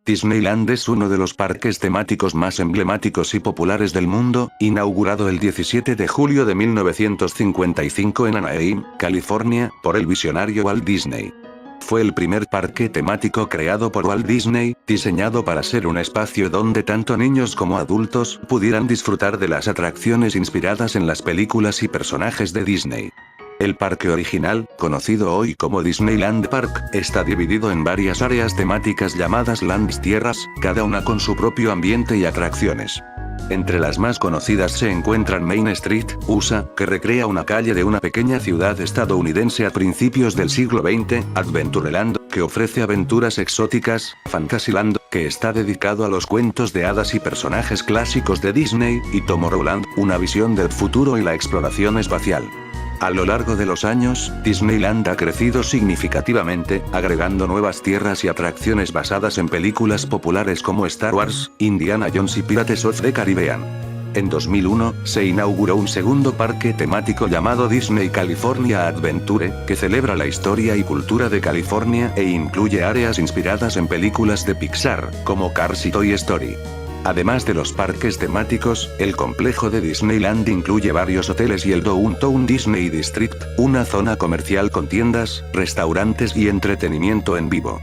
Disneyland es uno de los parques temáticos más emblemáticos y populares del mundo, inaugurado el 17 de julio de 1955 en Anaheim, California, por el visionario Walt Disney. Fue el primer parque temático creado por Walt Disney, diseñado para ser un espacio donde tanto niños como adultos pudieran disfrutar de las atracciones inspiradas en las películas y personajes de Disney. El parque original, conocido hoy como Disneyland Park, está dividido en varias áreas temáticas llamadas Lands Tierras, cada una con su propio ambiente y atracciones. Entre las más conocidas se encuentran Main Street, USA, que recrea una calle de una pequeña ciudad estadounidense a principios del siglo XX, Adventureland, que ofrece aventuras exóticas, Fantasyland, que está dedicado a los cuentos de hadas y personajes clásicos de Disney, y Tomorrowland, una visión del futuro y la exploración espacial. A lo largo de los años, Disneyland ha crecido significativamente, agregando nuevas tierras y atracciones basadas en películas populares como Star Wars, Indiana Jones y Pirates of the Caribbean. En 2001, se inauguró un segundo parque temático llamado Disney California Adventure, que celebra la historia y cultura de California e incluye áreas inspiradas en películas de Pixar, como Cars y Toy Story. Además de los parques temáticos, el complejo de Disneyland incluye varios hoteles y el Downtown Disney District, una zona comercial con tiendas, restaurantes y entretenimiento en vivo.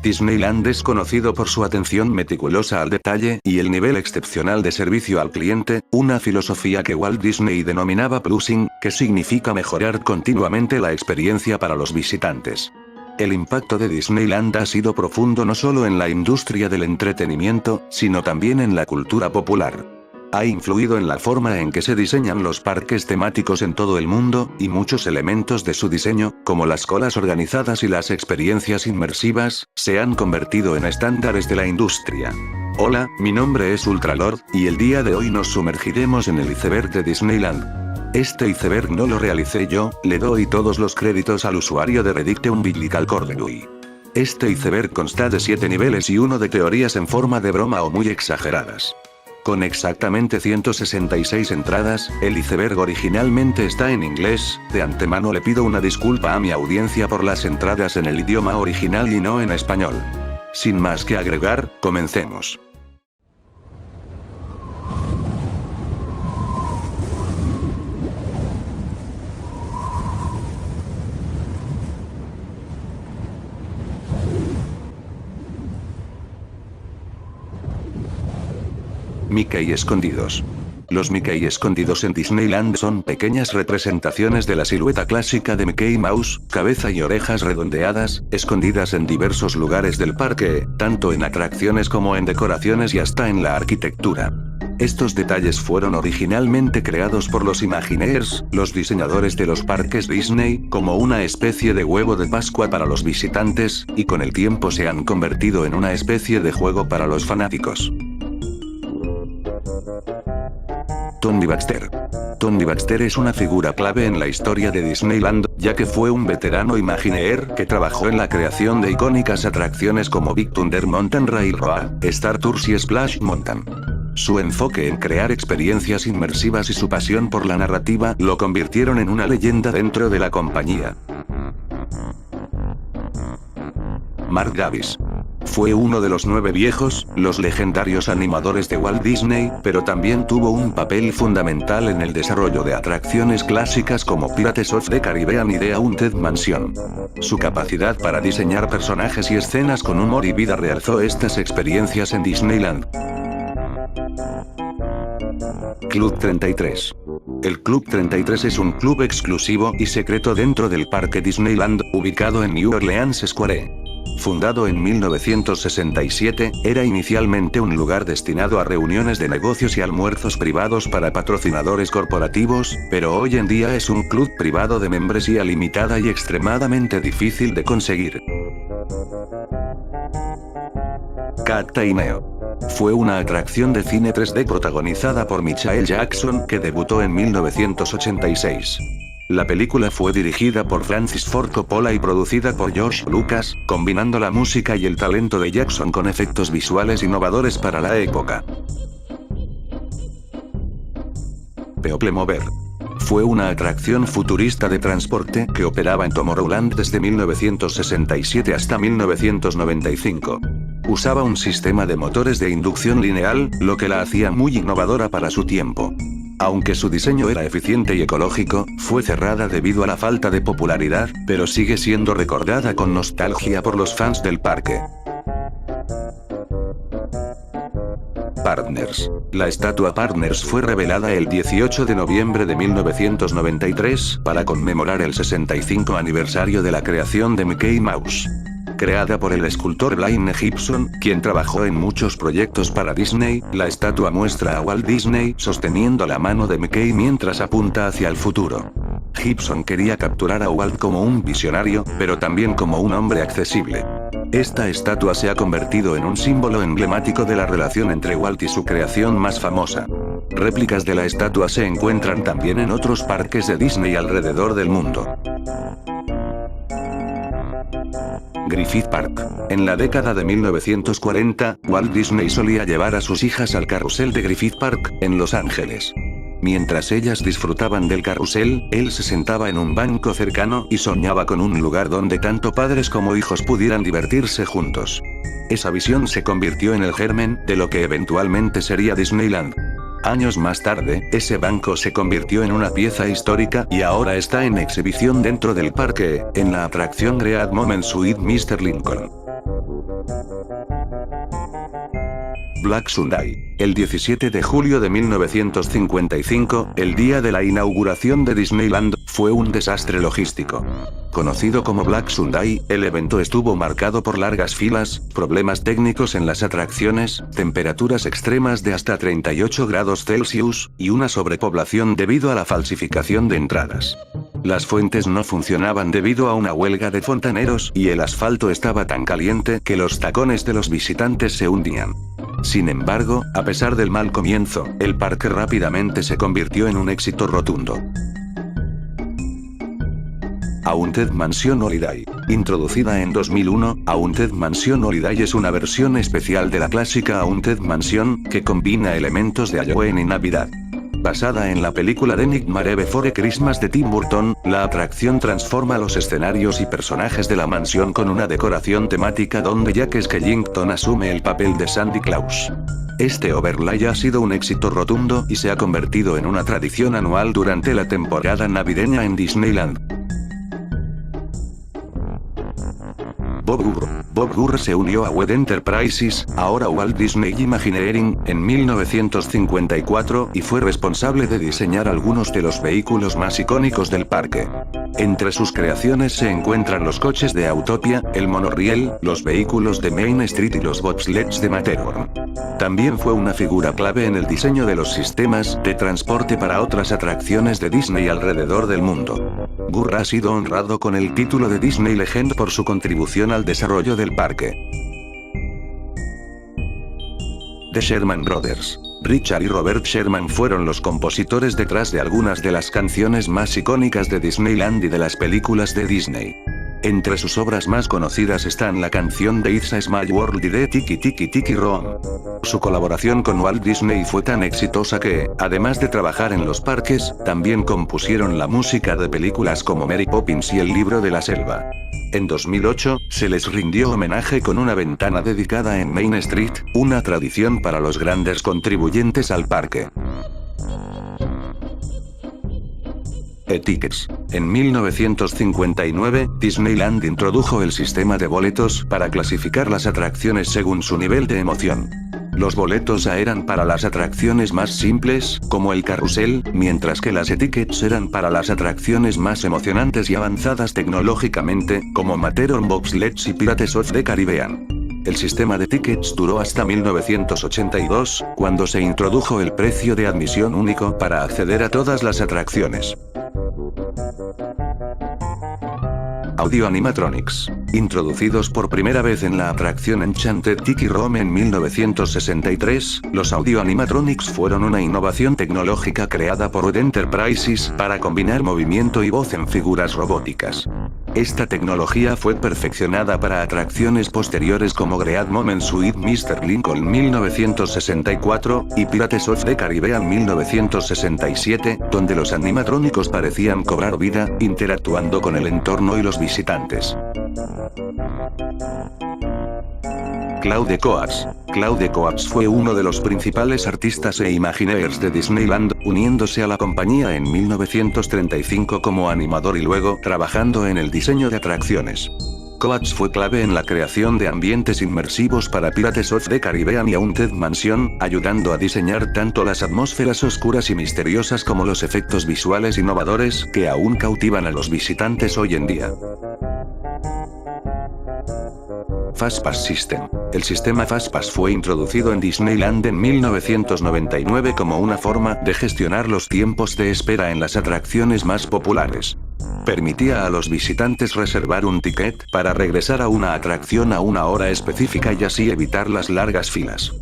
Disneyland es conocido por su atención meticulosa al detalle y el nivel excepcional de servicio al cliente, una filosofía que Walt Disney denominaba Plusing, que significa mejorar continuamente la experiencia para los visitantes. El impacto de Disneyland ha sido profundo no solo en la industria del entretenimiento, sino también en la cultura popular. Ha influido en la forma en que se diseñan los parques temáticos en todo el mundo, y muchos elementos de su diseño, como las colas organizadas y las experiencias inmersivas, se han convertido en estándares de la industria. Hola, mi nombre es Ultralord, y el día de hoy nos sumergiremos en el iceberg de Disneyland. Este iceberg no lo realicé yo, le doy todos los créditos al usuario de Reddit Umbilical Cordeluy. Este iceberg consta de 7 niveles y uno de teorías en forma de broma o muy exageradas. Con exactamente 166 entradas, el iceberg originalmente está en inglés, de antemano le pido una disculpa a mi audiencia por las entradas en el idioma original y no en español. Sin más que agregar, comencemos. Mickey escondidos. Los Mickey escondidos en Disneyland son pequeñas representaciones de la silueta clásica de Mickey Mouse, cabeza y orejas redondeadas, escondidas en diversos lugares del parque, tanto en atracciones como en decoraciones y hasta en la arquitectura. Estos detalles fueron originalmente creados por los Imagineers, los diseñadores de los parques Disney, como una especie de huevo de Pascua para los visitantes, y con el tiempo se han convertido en una especie de juego para los fanáticos. Tony Baxter. Tony Baxter es una figura clave en la historia de Disneyland, ya que fue un veterano Imagineer que trabajó en la creación de icónicas atracciones como Big Thunder Mountain Railroad, Star Tours y Splash Mountain. Su enfoque en crear experiencias inmersivas y su pasión por la narrativa lo convirtieron en una leyenda dentro de la compañía. Mark Davis. Fue uno de los 9 viejos, los legendarios animadores de Walt Disney, pero también tuvo un papel fundamental en el desarrollo de atracciones clásicas como Pirates of the Caribbean y The Haunted Mansion. Su capacidad para diseñar personajes y escenas con humor y vida realzó estas experiencias en Disneyland. Club 33. El Club 33 es un club exclusivo y secreto dentro del parque Disneyland, ubicado en New Orleans Square. Fundado en 1967, era inicialmente un lugar destinado a reuniones de negocios y almuerzos privados para patrocinadores corporativos, pero hoy en día es un club privado de membresía limitada y extremadamente difícil de conseguir. Captain EO. Fue una atracción de cine 3D protagonizada por Michael Jackson que debutó en 1986. La película fue dirigida por Francis Ford Coppola y producida por George Lucas, combinando la música y el talento de Jackson con efectos visuales innovadores para la época. People Mover. Fue una atracción futurista de transporte que operaba en Tomorrowland desde 1967 hasta 1995. Usaba un sistema de motores de inducción lineal, lo que la hacía muy innovadora para su tiempo. Aunque su diseño era eficiente y ecológico, fue cerrada debido a la falta de popularidad, pero sigue siendo recordada con nostalgia por los fans del parque. Partners. La estatua Partners fue revelada el 18 de noviembre de 1993, para conmemorar el 65 aniversario de la creación de Mickey Mouse. Creada por el escultor Blaine Gibson, quien trabajó en muchos proyectos para Disney, la estatua muestra a Walt Disney sosteniendo la mano de Mickey mientras apunta hacia el futuro. Gibson quería capturar a Walt como un visionario, pero también como un hombre accesible. Esta estatua se ha convertido en un símbolo emblemático de la relación entre Walt y su creación más famosa. Réplicas de la estatua se encuentran también en otros parques de Disney alrededor del mundo. Griffith Park. En la década de 1940, Walt Disney solía llevar a sus hijas al carrusel de Griffith Park, en Los Ángeles. Mientras ellas disfrutaban del carrusel, él se sentaba en un banco cercano y soñaba con un lugar donde tanto padres como hijos pudieran divertirse juntos. Esa visión se convirtió en el germen de lo que eventualmente sería Disneyland. Años más tarde, ese banco se convirtió en una pieza histórica y ahora está en exhibición dentro del parque, en la atracción Great Moments with Mr. Lincoln. Black Sunday. El 17 de julio de 1955, el día de la inauguración de Disneyland, fue un desastre logístico. Conocido como Black Sunday, el evento estuvo marcado por largas filas, problemas técnicos en las atracciones, temperaturas extremas de hasta 38 grados Celsius, y una sobrepoblación debido a la falsificación de entradas. Las fuentes no funcionaban debido a una huelga de fontaneros y el asfalto estaba tan caliente que los tacones de los visitantes se hundían. Sin embargo, a pesar del mal comienzo, el parque rápidamente se convirtió en un éxito rotundo. Haunted Mansion Holiday. Introducida en 2001, Haunted Mansion Holiday es una versión especial de la clásica Haunted Mansion, que combina elementos de Halloween y Navidad. Basada en la película The Nightmare Before Christmas de Tim Burton, la atracción transforma los escenarios y personajes de la mansión con una decoración temática donde Jack Skellington asume el papel de Santa Claus. Este overlay ha sido un éxito rotundo y se ha convertido en una tradición anual durante la temporada navideña en Disneyland. Bob Gurr. Bob Gurr se unió a Wed Enterprises, ahora Walt Disney Imagineering, en 1954, y fue responsable de diseñar algunos de los vehículos más icónicos del parque. Entre sus creaciones se encuentran los coches de Autopia, el monorriel, los vehículos de Main Street y los bobsleds de Matterhorn. También fue una figura clave en el diseño de los sistemas de transporte para otras atracciones de Disney alrededor del mundo. Gurr ha sido honrado con el título de Disney Legend por su contribución al desarrollo del parque. The Sherman Brothers. Richard y Robert Sherman fueron los compositores detrás de algunas de las canciones más icónicas de Disneyland y de las películas de Disney. Entre sus obras más conocidas están la canción de It's a Small World y de Tiki Tiki Tiki Room. Su colaboración con Walt Disney fue tan exitosa que, además de trabajar en los parques, también compusieron la música de películas como Mary Poppins y El libro de la selva. En 2008, se les rindió homenaje con una ventana dedicada en Main Street, una tradición para los grandes contribuyentes al parque. E-Tickets. En 1959, Disneyland introdujo el sistema de boletos para clasificar las atracciones según su nivel de emoción. Los boletos A eran para las atracciones más simples, como el carrusel, mientras que las E-Tickets eran para las atracciones más emocionantes y avanzadas tecnológicamente, como Matterhorn Bobsleds y Pirates of the Caribbean. El sistema de tickets duró hasta 1982, cuando se introdujo el precio de admisión único para acceder a todas las atracciones. Audio Animatronics. Introducidos por primera vez en la atracción Enchanted Tiki Room en 1963, los Audio Animatronics fueron una innovación tecnológica creada por Wed Enterprises para combinar movimiento y voz en figuras robóticas. Esta tecnología fue perfeccionada para atracciones posteriores como Great Moments with Mr. Lincoln 1964, y Pirates of the Caribbean 1967, donde los animatrónicos parecían cobrar vida, interactuando con el entorno y los visitantes. Claude Coats. Claude Coats fue uno de los principales artistas e Imagineers de Disneyland, uniéndose a la compañía en 1935 como animador y luego trabajando en el diseño de atracciones. Coats fue clave en la creación de ambientes inmersivos para Pirates of the Caribbean y Haunted Mansion, ayudando a diseñar tanto las atmósferas oscuras y misteriosas como los efectos visuales innovadores que aún cautivan a los visitantes hoy en día. FastPass System. El sistema FastPass fue introducido en Disneyland en 1999 como una forma de gestionar los tiempos de espera en las atracciones más populares. Permitía a los visitantes reservar un ticket para regresar a una atracción a una hora específica y así evitar las largas filas.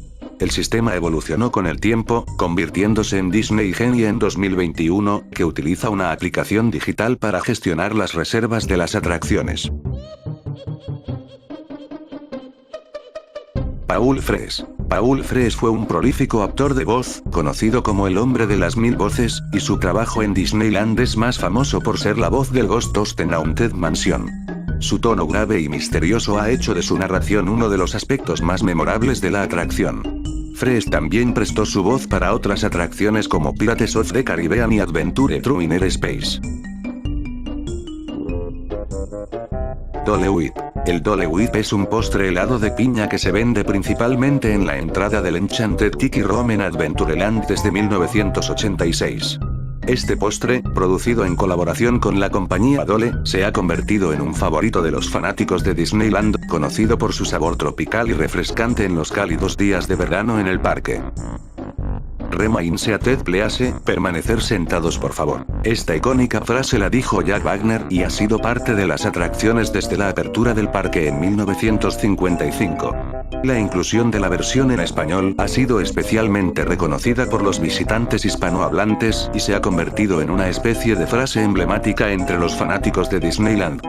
El sistema evolucionó con el tiempo, convirtiéndose en Disney Genie en 2021, que utiliza una aplicación digital para gestionar las reservas de las atracciones. Paul Frees. Paul Frees fue un prolífico actor de voz, conocido como el hombre de las 1000 voces, y su trabajo en Disneyland es más famoso por ser la voz del Ghost Host en Haunted Mansion. Su tono grave y misterioso ha hecho de su narración uno de los aspectos más memorables de la atracción. Frees también prestó su voz para otras atracciones como Pirates of the Caribbean y Adventure Through Inner Space. Dole Whip. El Dole Whip es un postre helado de piña que se vende principalmente en la entrada del Enchanted Tiki Room en Adventureland desde 1986. Este postre, producido en colaboración con la compañía Dole, se ha convertido en un favorito de los fanáticos de Disneyland, conocido por su sabor tropical y refrescante en los cálidos días de verano en el parque. Remain seated please, permanecer sentados por favor. Esta icónica frase la dijo Jack Wagner y ha sido parte de las atracciones desde la apertura del parque en 1955. La inclusión de la versión en español ha sido especialmente reconocida por los visitantes hispanohablantes y se ha convertido en una especie de frase emblemática entre los fanáticos de Disneyland.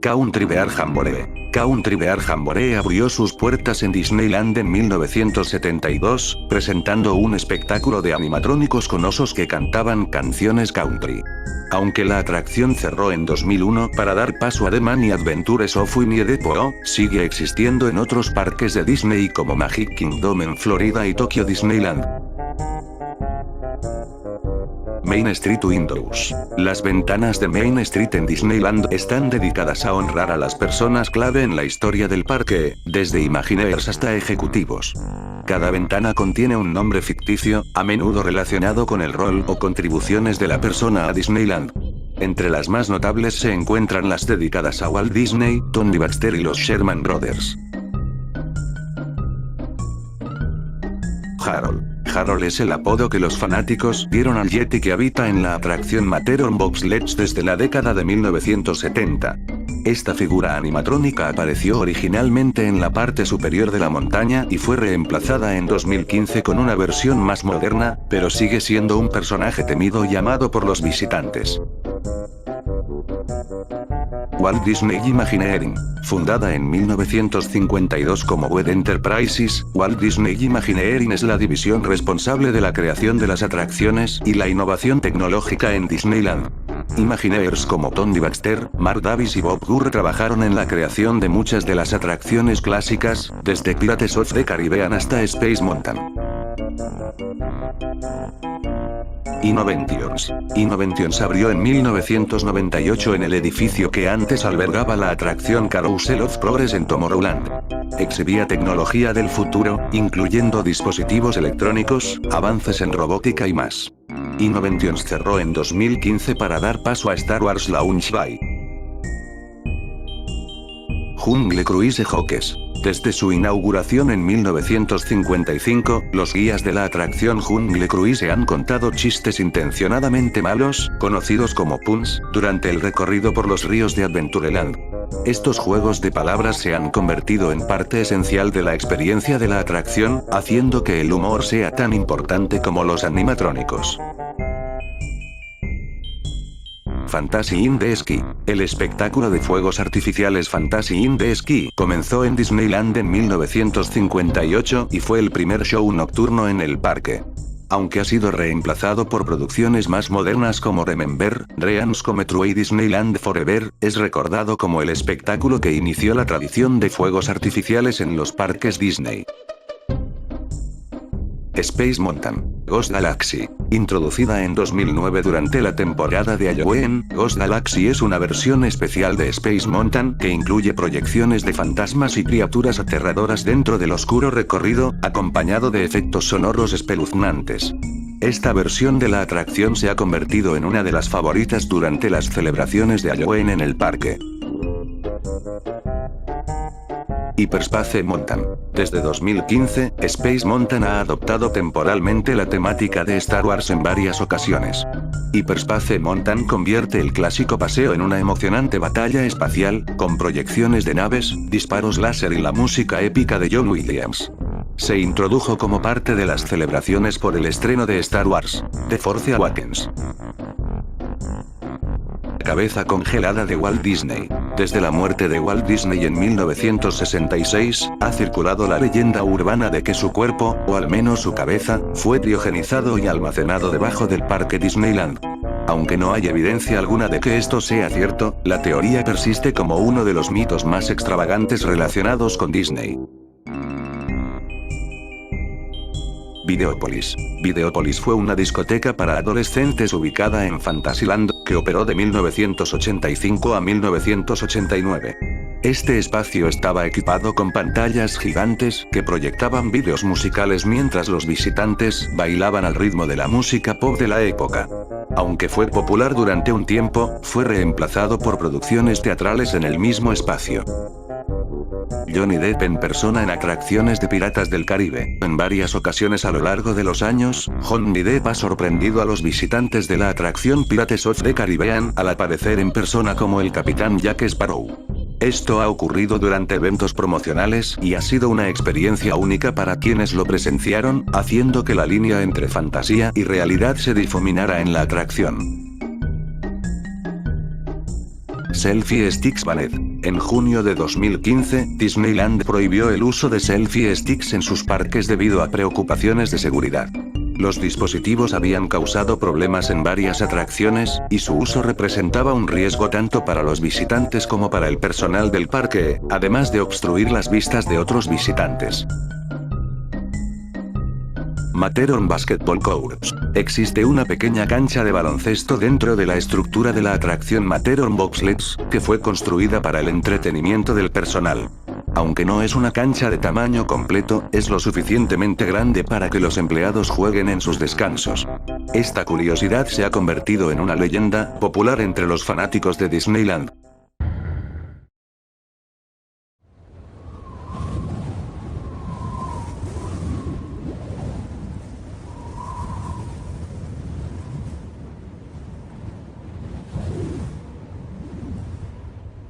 Country Bear Jamboree. Country Bear Jamboree abrió sus puertas en Disneyland en 1972, presentando un espectáculo de animatrónicos con osos que cantaban canciones country. Aunque la atracción cerró en 2001 para dar paso a The Many Adventures of Winnie the Pooh, sigue existiendo en otros parques de Disney como Magic Kingdom en Florida y Tokyo Disneyland. Main Street Windows. Las ventanas de Main Street en Disneyland están dedicadas a honrar a las personas clave en la historia del parque, desde Imagineers hasta ejecutivos. Cada ventana contiene un nombre ficticio, a menudo relacionado con el rol o contribuciones de la persona a Disneyland. Entre las más notables se encuentran las dedicadas a Walt Disney, Tony Baxter y los Sherman Brothers. Harold. Harold es el apodo que los fanáticos dieron al Yeti que habita en la atracción Matterhorn Bobsledge desde la década de 1970. Esta figura animatrónica apareció originalmente en la parte superior de la montaña y fue reemplazada en 2015 con una versión más moderna, pero sigue siendo un personaje temido y amado por los visitantes. Walt Disney Imagineering. Fundada en 1952 como WED Enterprises, Walt Disney Imagineering es la división responsable de la creación de las atracciones y la innovación tecnológica en Disneyland. Imagineers como Tony Baxter, Mark Davis y Bob Gurr trabajaron en la creación de muchas de las atracciones clásicas, desde Pirates of the Caribbean hasta Space Mountain. Innoventions. Innoventions abrió en 1998 en el edificio que antes albergaba la atracción Carousel of Progress en Tomorrowland. Exhibía tecnología del futuro, incluyendo dispositivos electrónicos, avances en robótica y más. Innoventions cerró en 2015 para dar paso a Star Wars Launch Bay. Jungle Cruise Hawks. Desde su inauguración en 1955, los guías de la atracción Jungle Cruise han contado chistes intencionadamente malos, conocidos como puns, durante el recorrido por los ríos de Adventureland. Estos juegos de palabras se han convertido en parte esencial de la experiencia de la atracción, haciendo que el humor sea tan importante como los animatrónicos. Fantasy in the Sky. El espectáculo de fuegos artificiales Fantasy in the Sky comenzó en Disneyland en 1958 y fue el primer show nocturno en el parque. Aunque ha sido reemplazado por producciones más modernas como Remember, Dreams o Metroid Disneyland Forever, es recordado como el espectáculo que inició la tradición de fuegos artificiales en los parques Disney. Space Mountain, Ghost Galaxy. Introducida en 2009 durante la temporada de Halloween, Ghost Galaxy es una versión especial de Space Mountain que incluye proyecciones de fantasmas y criaturas aterradoras dentro del oscuro recorrido, acompañado de efectos sonoros espeluznantes. Esta versión de la atracción se ha convertido en una de las favoritas durante las celebraciones de Halloween en el parque. Hyperspace Mountain. Desde 2015, Space Mountain ha adoptado temporalmente la temática de Star Wars en varias ocasiones. Hyperspace Mountain convierte el clásico paseo en una emocionante batalla espacial, con proyecciones de naves, disparos láser y la música épica de John Williams. Se introdujo como parte de las celebraciones por el estreno de Star Wars, The Force Awakens. Cabeza congelada de Walt Disney. Desde la muerte de Walt Disney en 1966, ha circulado la leyenda urbana de que su cuerpo, o al menos su cabeza, fue criogenizado y almacenado debajo del parque Disneyland. Aunque no hay evidencia alguna de que esto sea cierto, la teoría persiste como uno de los mitos más extravagantes relacionados con Disney. Videópolis. Videópolis fue una discoteca para adolescentes ubicada en Fantasyland, que operó de 1985 a 1989. Este espacio estaba equipado con pantallas gigantes que proyectaban vídeos musicales mientras los visitantes bailaban al ritmo de la música pop de la época. Aunque fue popular durante un tiempo, fue reemplazado por producciones teatrales en el mismo espacio. Johnny Depp en persona en atracciones de Piratas del Caribe. En varias ocasiones a lo largo de los años, Johnny Depp ha sorprendido a los visitantes de la atracción Pirates of the Caribbean al aparecer en persona como el Capitán Jack Sparrow. Esto ha ocurrido durante eventos promocionales y ha sido una experiencia única para quienes lo presenciaron, haciendo que la línea entre fantasía y realidad se difuminara en la atracción. Selfie Sticks Banned. En junio de 2015, Disneyland prohibió el uso de selfie sticks en sus parques debido a preocupaciones de seguridad. Los dispositivos habían causado problemas en varias atracciones, y su uso representaba un riesgo tanto para los visitantes como para el personal del parque, además de obstruir las vistas de otros visitantes. Matterhorn Basketball Courts. Existe una pequeña cancha de baloncesto dentro de la estructura de la atracción Matterhorn Bobsleds, que fue construida para el entretenimiento del personal. Aunque no es una cancha de tamaño completo, es lo suficientemente grande para que los empleados jueguen en sus descansos. Esta curiosidad se ha convertido en una leyenda popular entre los fanáticos de Disneyland.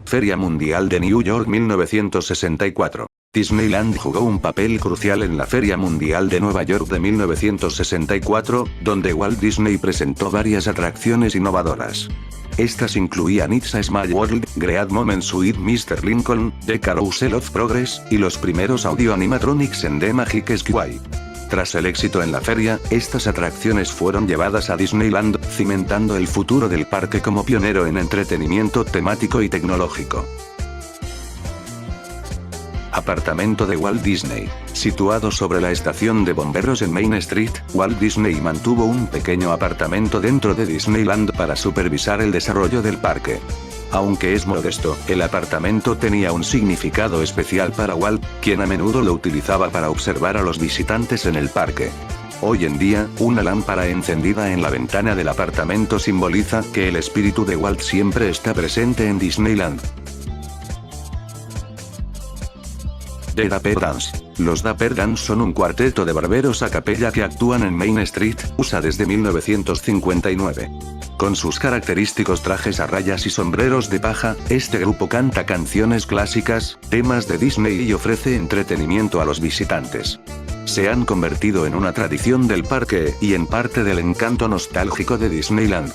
Feria Mundial de New York 1964. Disneyland jugó un papel crucial en la Feria Mundial de Nueva York de 1964, donde Walt Disney presentó varias atracciones innovadoras. Estas incluían It's a Small World, Great Moments with Mr. Lincoln, The Carousel of Progress, y los primeros audio animatronics en The Magic Skyway. Tras el éxito en la feria, estas atracciones fueron llevadas a Disneyland, cimentando el futuro del parque como pionero en entretenimiento temático y tecnológico. Apartamento de Walt Disney. Situado sobre la estación de bomberos en Main Street, Walt Disney mantuvo un pequeño apartamento dentro de Disneyland para supervisar el desarrollo del parque. Aunque es modesto, el apartamento tenía un significado especial para Walt, quien a menudo lo utilizaba para observar a los visitantes en el parque. Hoy en día, una lámpara encendida en la ventana del apartamento simboliza que el espíritu de Walt siempre está presente en Disneyland. The Dapper Dans. Los Dapper Dans son un cuarteto de barberos a capella que actúan en Main Street, USA desde 1959. Con sus característicos trajes a rayas y sombreros de paja, este grupo canta canciones clásicas, temas de Disney y ofrece entretenimiento a los visitantes. Se han convertido en una tradición del parque y en parte del encanto nostálgico de Disneyland.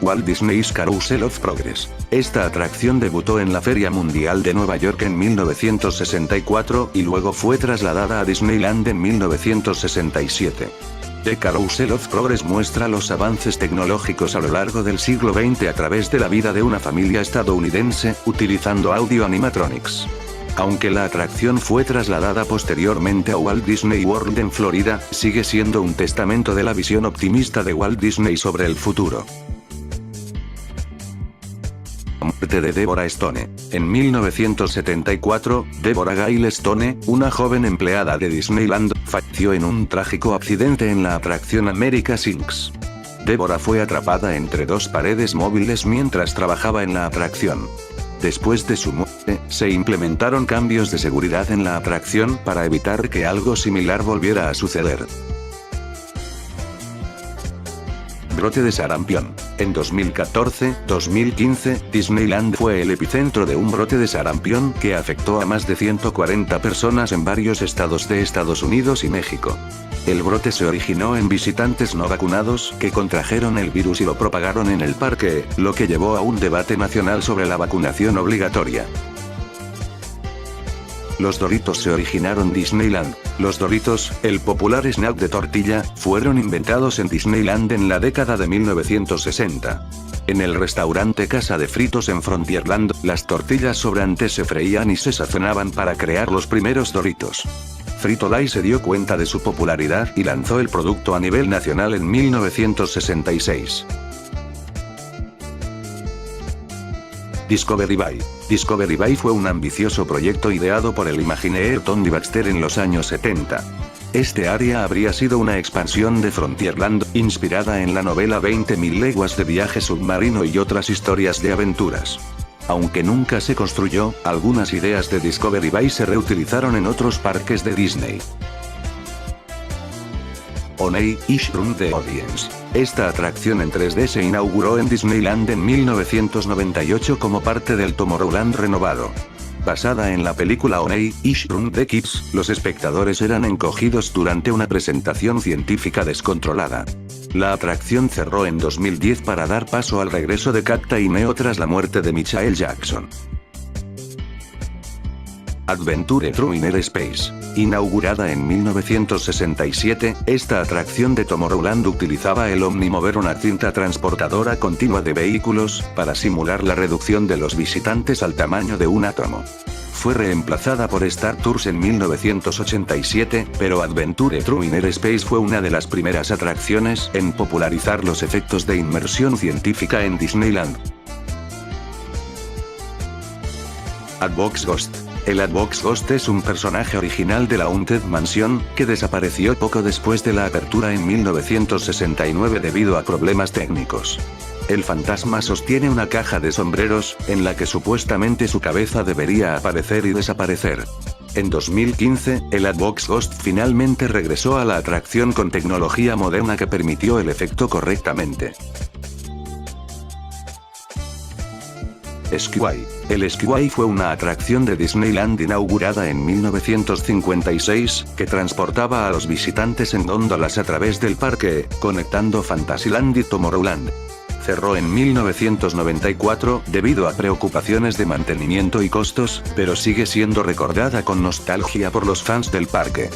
Walt Disney's Carousel of Progress. Esta atracción debutó en la Feria Mundial de Nueva York en 1964 y luego fue trasladada a Disneyland en 1967. The Carousel of Progress muestra los avances tecnológicos a lo largo del siglo XX a través de la vida de una familia estadounidense, utilizando audio animatronics. Aunque la atracción fue trasladada posteriormente a Walt Disney World en Florida, sigue siendo un testamento de la visión optimista de Walt Disney sobre el futuro. Muerte de Deborah Stone. En 1974, Deborah Gail Stone, una joven empleada de Disneyland, falleció en un trágico accidente en la atracción America's Inc. Deborah fue atrapada entre dos paredes móviles mientras trabajaba en la atracción. Después de su muerte, se implementaron cambios de seguridad en la atracción para evitar que algo similar volviera a suceder. Brote de sarampión. En 2014-2015, Disneyland fue el epicentro de un brote de sarampión que afectó a más de 140 personas en varios estados de Estados Unidos y México. El brote se originó en visitantes no vacunados que contrajeron el virus y lo propagaron en el parque, lo que llevó a un debate nacional sobre la vacunación obligatoria. Los Doritos se originaron en Disneyland. Los Doritos, el popular snack de tortilla, fueron inventados en Disneyland en la década de 1960. En el restaurante Casa de Fritos en Frontierland, las tortillas sobrantes se freían y se sazonaban para crear los primeros Doritos. Frito-Lay se dio cuenta de su popularidad y lanzó el producto a nivel nacional en 1966. Discovery Bay. Discovery Bay fue un ambicioso proyecto ideado por el Imagineer Tony Baxter en los años 70. Este área habría sido una expansión de Frontierland, inspirada en la novela 20.000 leguas de viaje submarino y otras historias de aventuras. Aunque nunca se construyó, algunas ideas de Discovery Bay se reutilizaron en otros parques de Disney. Oney Island the Audience. Esta atracción en 3D se inauguró en Disneyland en 1998 como parte del Tomorrowland renovado. Basada en la película Oney Island the Kids, los espectadores eran encogidos durante una presentación científica descontrolada. La atracción cerró en 2010 para dar paso al regreso de Cacta y Neo tras la muerte de Michael Jackson. Adventure Through Inner Space. Inaugurada en 1967, esta atracción de Tomorrowland utilizaba el Omnimover, una cinta transportadora continua de vehículos, para simular la reducción de los visitantes al tamaño de un átomo. Fue reemplazada por Star Tours en 1987, pero Adventure Through Inner Space fue una de las primeras atracciones en popularizar los efectos de inmersión científica en Disneyland. Adbox Ghost. El Adbox Ghost es un personaje original de la Haunted Mansion, que desapareció poco después de la apertura en 1969 debido a problemas técnicos. El fantasma sostiene una caja de sombreros, en la que supuestamente su cabeza debería aparecer y desaparecer. En 2015, el Adbox Ghost finalmente regresó a la atracción con tecnología moderna que permitió el efecto correctamente. Skyway. El Skyway fue una atracción de Disneyland inaugurada en 1956, que transportaba a los visitantes en góndolas a través del parque, conectando Fantasyland y Tomorrowland. Cerró en 1994 debido a preocupaciones de mantenimiento y costos, pero sigue siendo recordada con nostalgia por los fans del parque.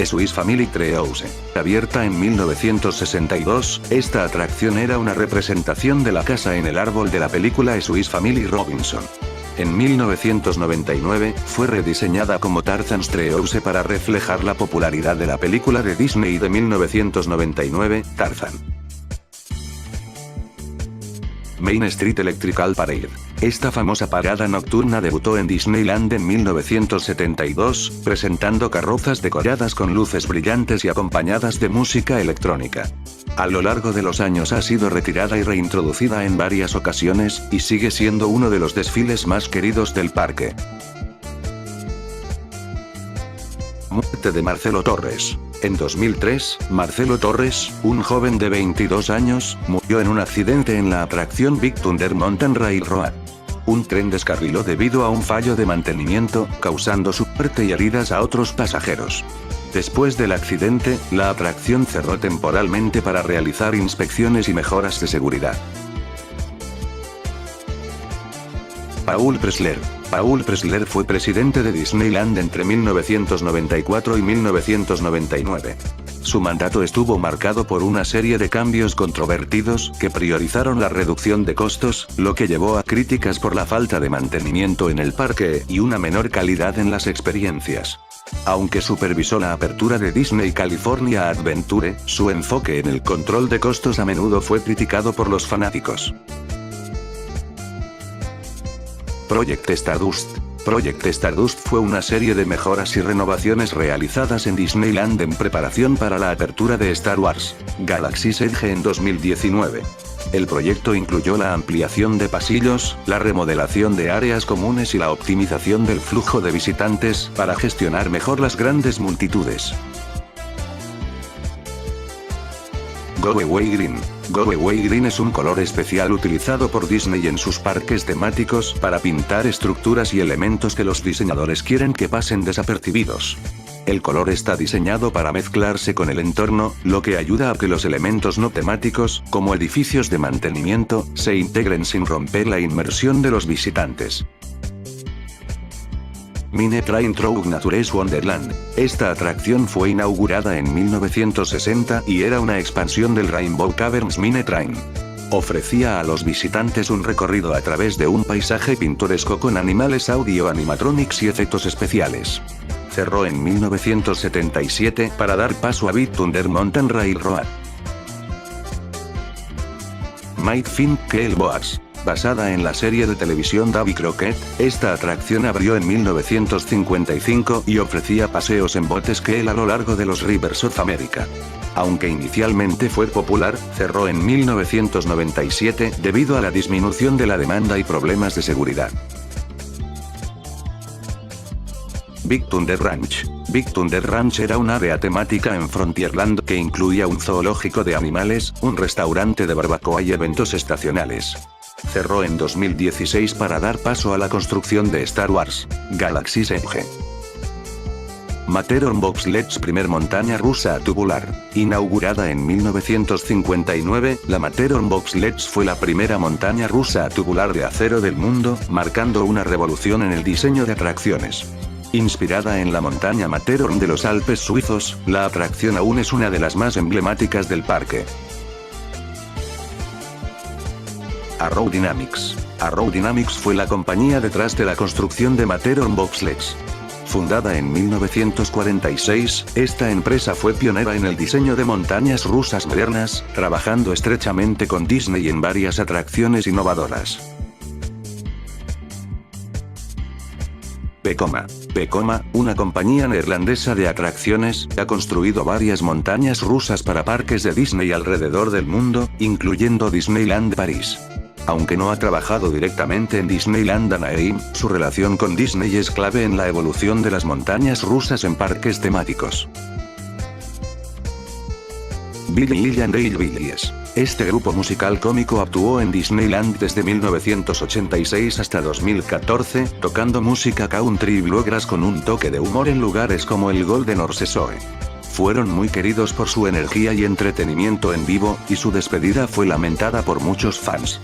Swiss Family Treehouse. Abierta en 1962, esta atracción era una representación de la casa en el árbol de la película Swiss Family Robinson. En 1999, fue rediseñada como Tarzan's Treehouse para reflejar la popularidad de la película de Disney de 1999, Tarzan. Main Street Electrical Parade. Esta famosa parada nocturna debutó en Disneyland en 1972, presentando carrozas decoradas con luces brillantes y acompañadas de música electrónica. A lo largo de los años ha sido retirada y reintroducida en varias ocasiones, y sigue siendo uno de los desfiles más queridos del parque. Muerte de Marcelo Torres. En 2003, Marcelo Torres, un joven de 22 años, murió en un accidente en la atracción Big Thunder Mountain Railroad. Un tren descarriló debido a un fallo de mantenimiento, causando su muerte y heridas a otros pasajeros. Después del accidente, la atracción cerró temporalmente para realizar inspecciones y mejoras de seguridad. Paul Pressler. Paul Pressler fue presidente de Disneyland entre 1994 y 1999. Su mandato estuvo marcado por una serie de cambios controvertidos que priorizaron la reducción de costos, lo que llevó a críticas por la falta de mantenimiento en el parque y una menor calidad en las experiencias. Aunque supervisó la apertura de Disney California Adventure, su enfoque en el control de costos a menudo fue criticado por los fanáticos. Project Stardust. Project Stardust fue una serie de mejoras y renovaciones realizadas en Disneyland en preparación para la apertura de Star Wars: Galaxy's Edge en 2019. El proyecto incluyó la ampliación de pasillos, la remodelación de áreas comunes y la optimización del flujo de visitantes para gestionar mejor las grandes multitudes. Go Away Green. Go Away Green es un color especial utilizado por Disney en sus parques temáticos para pintar estructuras y elementos que los diseñadores quieren que pasen desapercibidos. El color está diseñado para mezclarse con el entorno, lo que ayuda a que los elementos no temáticos, como edificios de mantenimiento, se integren sin romper la inmersión de los visitantes. Mine Train Through Nature's Wonderland. Esta atracción fue inaugurada en 1960 y era una expansión del Rainbow Caverns Mine Train. Ofrecía a los visitantes un recorrido a través de un paisaje pintoresco con animales audio animatronics y efectos especiales. Cerró en 1977 para dar paso a Big Thunder Mountain Railroad. Mike Finn Kale Boats. Basada en la serie de televisión Davy Crockett, esta atracción abrió en 1955 y ofrecía paseos en botes Kale a lo largo de los Rivers of America. Aunque inicialmente fue popular, cerró en 1997 debido a la disminución de la demanda y problemas de seguridad. Big Thunder Ranch. Big Thunder Ranch era un área temática en Frontierland que incluía un zoológico de animales, un restaurante de barbacoa y eventos estacionales. Cerró en 2016 para dar paso a la construcción de Star Wars: Galaxy's Edge. Matterhorn Bobsledge. Primer montaña rusa tubular. Inaugurada en 1959, la Matterhorn Bobsledge fue la primera montaña rusa tubular de acero del mundo, marcando una revolución en el diseño de atracciones. Inspirada en la montaña Matterhorn de los Alpes suizos, la atracción aún es una de las más emblemáticas del parque. Arrow Dynamics. Arrow Dynamics fue la compañía detrás de la construcción de Matterhorn Bobsledge. Fundada en 1946, esta empresa fue pionera en el diseño de montañas rusas modernas, trabajando estrechamente con Disney en varias atracciones innovadoras. Vekoma. Vekoma, una compañía neerlandesa de atracciones, ha construido varias montañas rusas para parques de Disney alrededor del mundo, incluyendo Disneyland París. Aunque no ha trabajado directamente en Disneyland Anaheim, su relación con Disney es clave en la evolución de las montañas rusas en parques temáticos. Billy and the Hillbillies. Este grupo musical cómico actuó en Disneyland desde 1986 hasta 2014, tocando música country y bluegrass con un toque de humor en lugares como el Golden Horse Show. Fueron muy queridos por su energía y entretenimiento en vivo, y su despedida fue lamentada por muchos fans.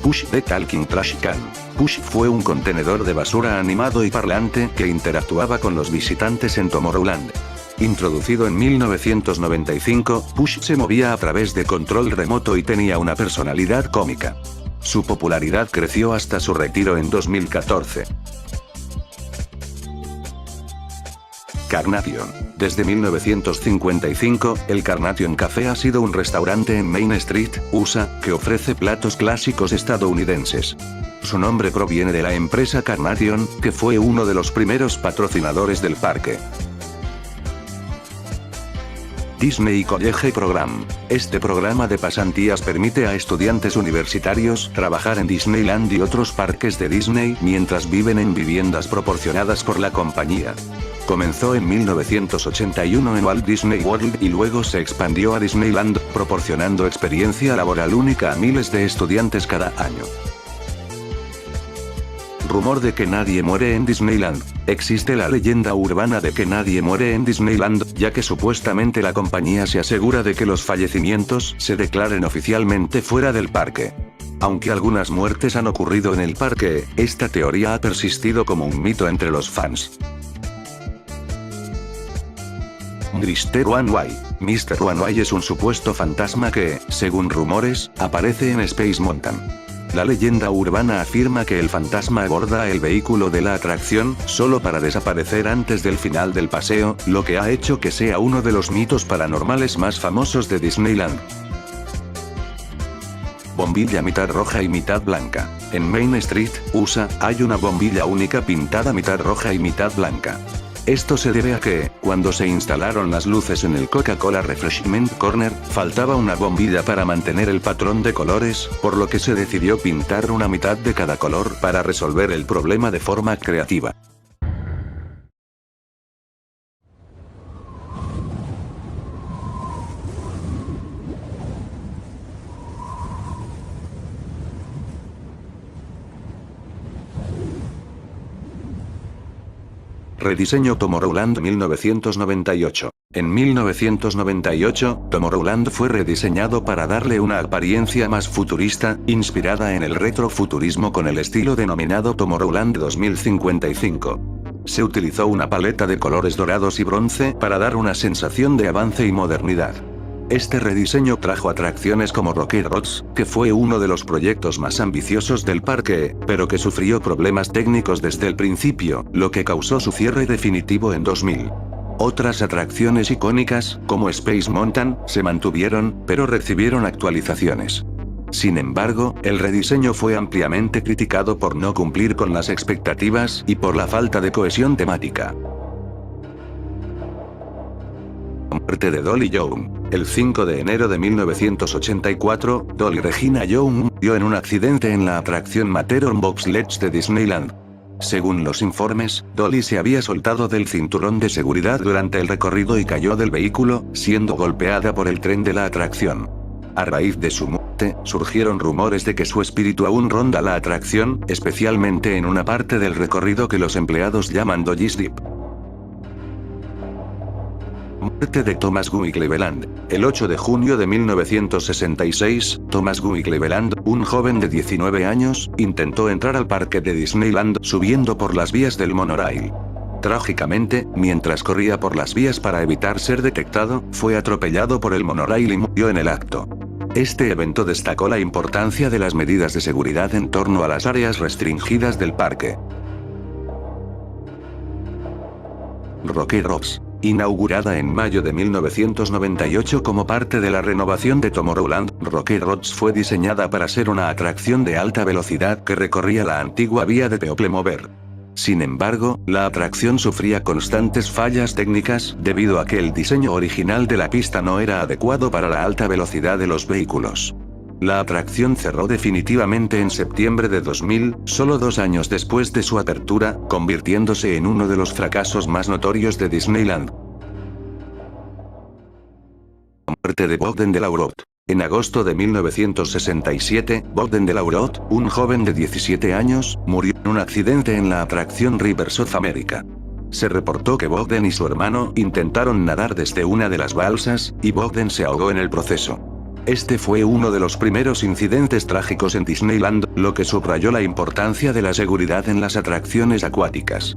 Push the Talking Trash Can. Push fue un contenedor de basura animado y parlante que interactuaba con los visitantes en Tomorrowland. Introducido en 1995, Push se movía a través de control remoto y tenía una personalidad cómica. Su popularidad creció hasta su retiro en 2014. Carnation. Desde 1955, el Carnation Café ha sido un restaurante en Main Street, USA, que ofrece platos clásicos estadounidenses. Su nombre proviene de la empresa Carnation, que fue uno de los primeros patrocinadores del parque. Disney College Program. Este programa de pasantías permite a estudiantes universitarios trabajar en Disneyland y otros parques de Disney mientras viven en viviendas proporcionadas por la compañía. Comenzó en 1981 en Walt Disney World y luego se expandió a Disneyland, proporcionando experiencia laboral única a miles de estudiantes cada año. rumor de que nadie muere en Disneyland. Existe la leyenda urbana de que nadie muere en Disneyland, ya que supuestamente la compañía se asegura de que los fallecimientos se declaren oficialmente fuera del parque. Aunque algunas muertes han ocurrido en el parque, esta teoría ha persistido como un mito entre los fans. Mr. One-Way. Mr. One-Way es un supuesto fantasma que, según rumores, aparece en Space Mountain. La leyenda urbana afirma que el fantasma aborda el vehículo de la atracción, solo para desaparecer antes del final del paseo, lo que ha hecho que sea uno de los mitos paranormales más famosos de Disneyland. Bombilla mitad roja y mitad blanca. En Main Street, USA, hay una bombilla única pintada mitad roja y mitad blanca. Esto se debe a que, cuando se instalaron las luces en el Coca-Cola Refreshment Corner, faltaba una bombilla para mantener el patrón de colores, por lo que se decidió pintar una mitad de cada color para resolver el problema de forma creativa. Rediseño Tomorrowland 1998. En 1998, Tomorrowland fue rediseñado para darle una apariencia más futurista, inspirada en el retrofuturismo con el estilo denominado Tomorrowland 2055. Se utilizó una paleta de colores dorados y bronce para dar una sensación de avance y modernidad. Este rediseño trajo atracciones como Rocket Rods, que fue uno de los proyectos más ambiciosos del parque, pero que sufrió problemas técnicos desde el principio, lo que causó su cierre definitivo en 2000. Otras atracciones icónicas, como Space Mountain, se mantuvieron, pero recibieron actualizaciones. Sin embargo, el rediseño fue ampliamente criticado por no cumplir con las expectativas y por la falta de cohesión temática. Muerte de Dolly Young. El 5 de enero de 1984, Dolly Regina Young murió en un accidente en la atracción Matterhorn Bobsledge de Disneyland. Según los informes, Dolly se había soltado del cinturón de seguridad durante el recorrido y cayó del vehículo, siendo golpeada por el tren de la atracción. A raíz de su muerte, surgieron rumores de que su espíritu aún ronda la atracción, especialmente en una parte del recorrido que los empleados llaman Dolly's Deep. Muerte de Thomas Guy Cleveland. El 8 de junio de 1966, Thomas Guy Cleveland, un joven de 19 años, intentó entrar al parque de Disneyland subiendo por las vías del monorail. Trágicamente, mientras corría por las vías para evitar ser detectado, fue atropellado por el monorail y murió en el acto. Este evento destacó la importancia de las medidas de seguridad en torno a las áreas restringidas del parque. Rocket Rods. Inaugurada en mayo de 1998 como parte de la renovación de Tomorrowland, Rocket Rods fue diseñada para ser una atracción de alta velocidad que recorría la antigua vía de People Mover. Sin embargo, la atracción sufría constantes fallas técnicas debido a que el diseño original de la pista no era adecuado para la alta velocidad de los vehículos. La atracción cerró definitivamente en septiembre de 2000, solo 2 años después de su apertura, convirtiéndose en uno de los fracasos más notorios de Disneyland. Muerte de Bogdan de Laurot. En agosto de 1967, Bogdan de Laurot, un joven de 17 años, murió en un accidente en la atracción Rivers of America. Se reportó que Bogdan y su hermano intentaron nadar desde una de las balsas, y Bogdan se ahogó en el proceso. Este fue uno de los primeros incidentes trágicos en Disneyland, lo que subrayó la importancia de la seguridad en las atracciones acuáticas.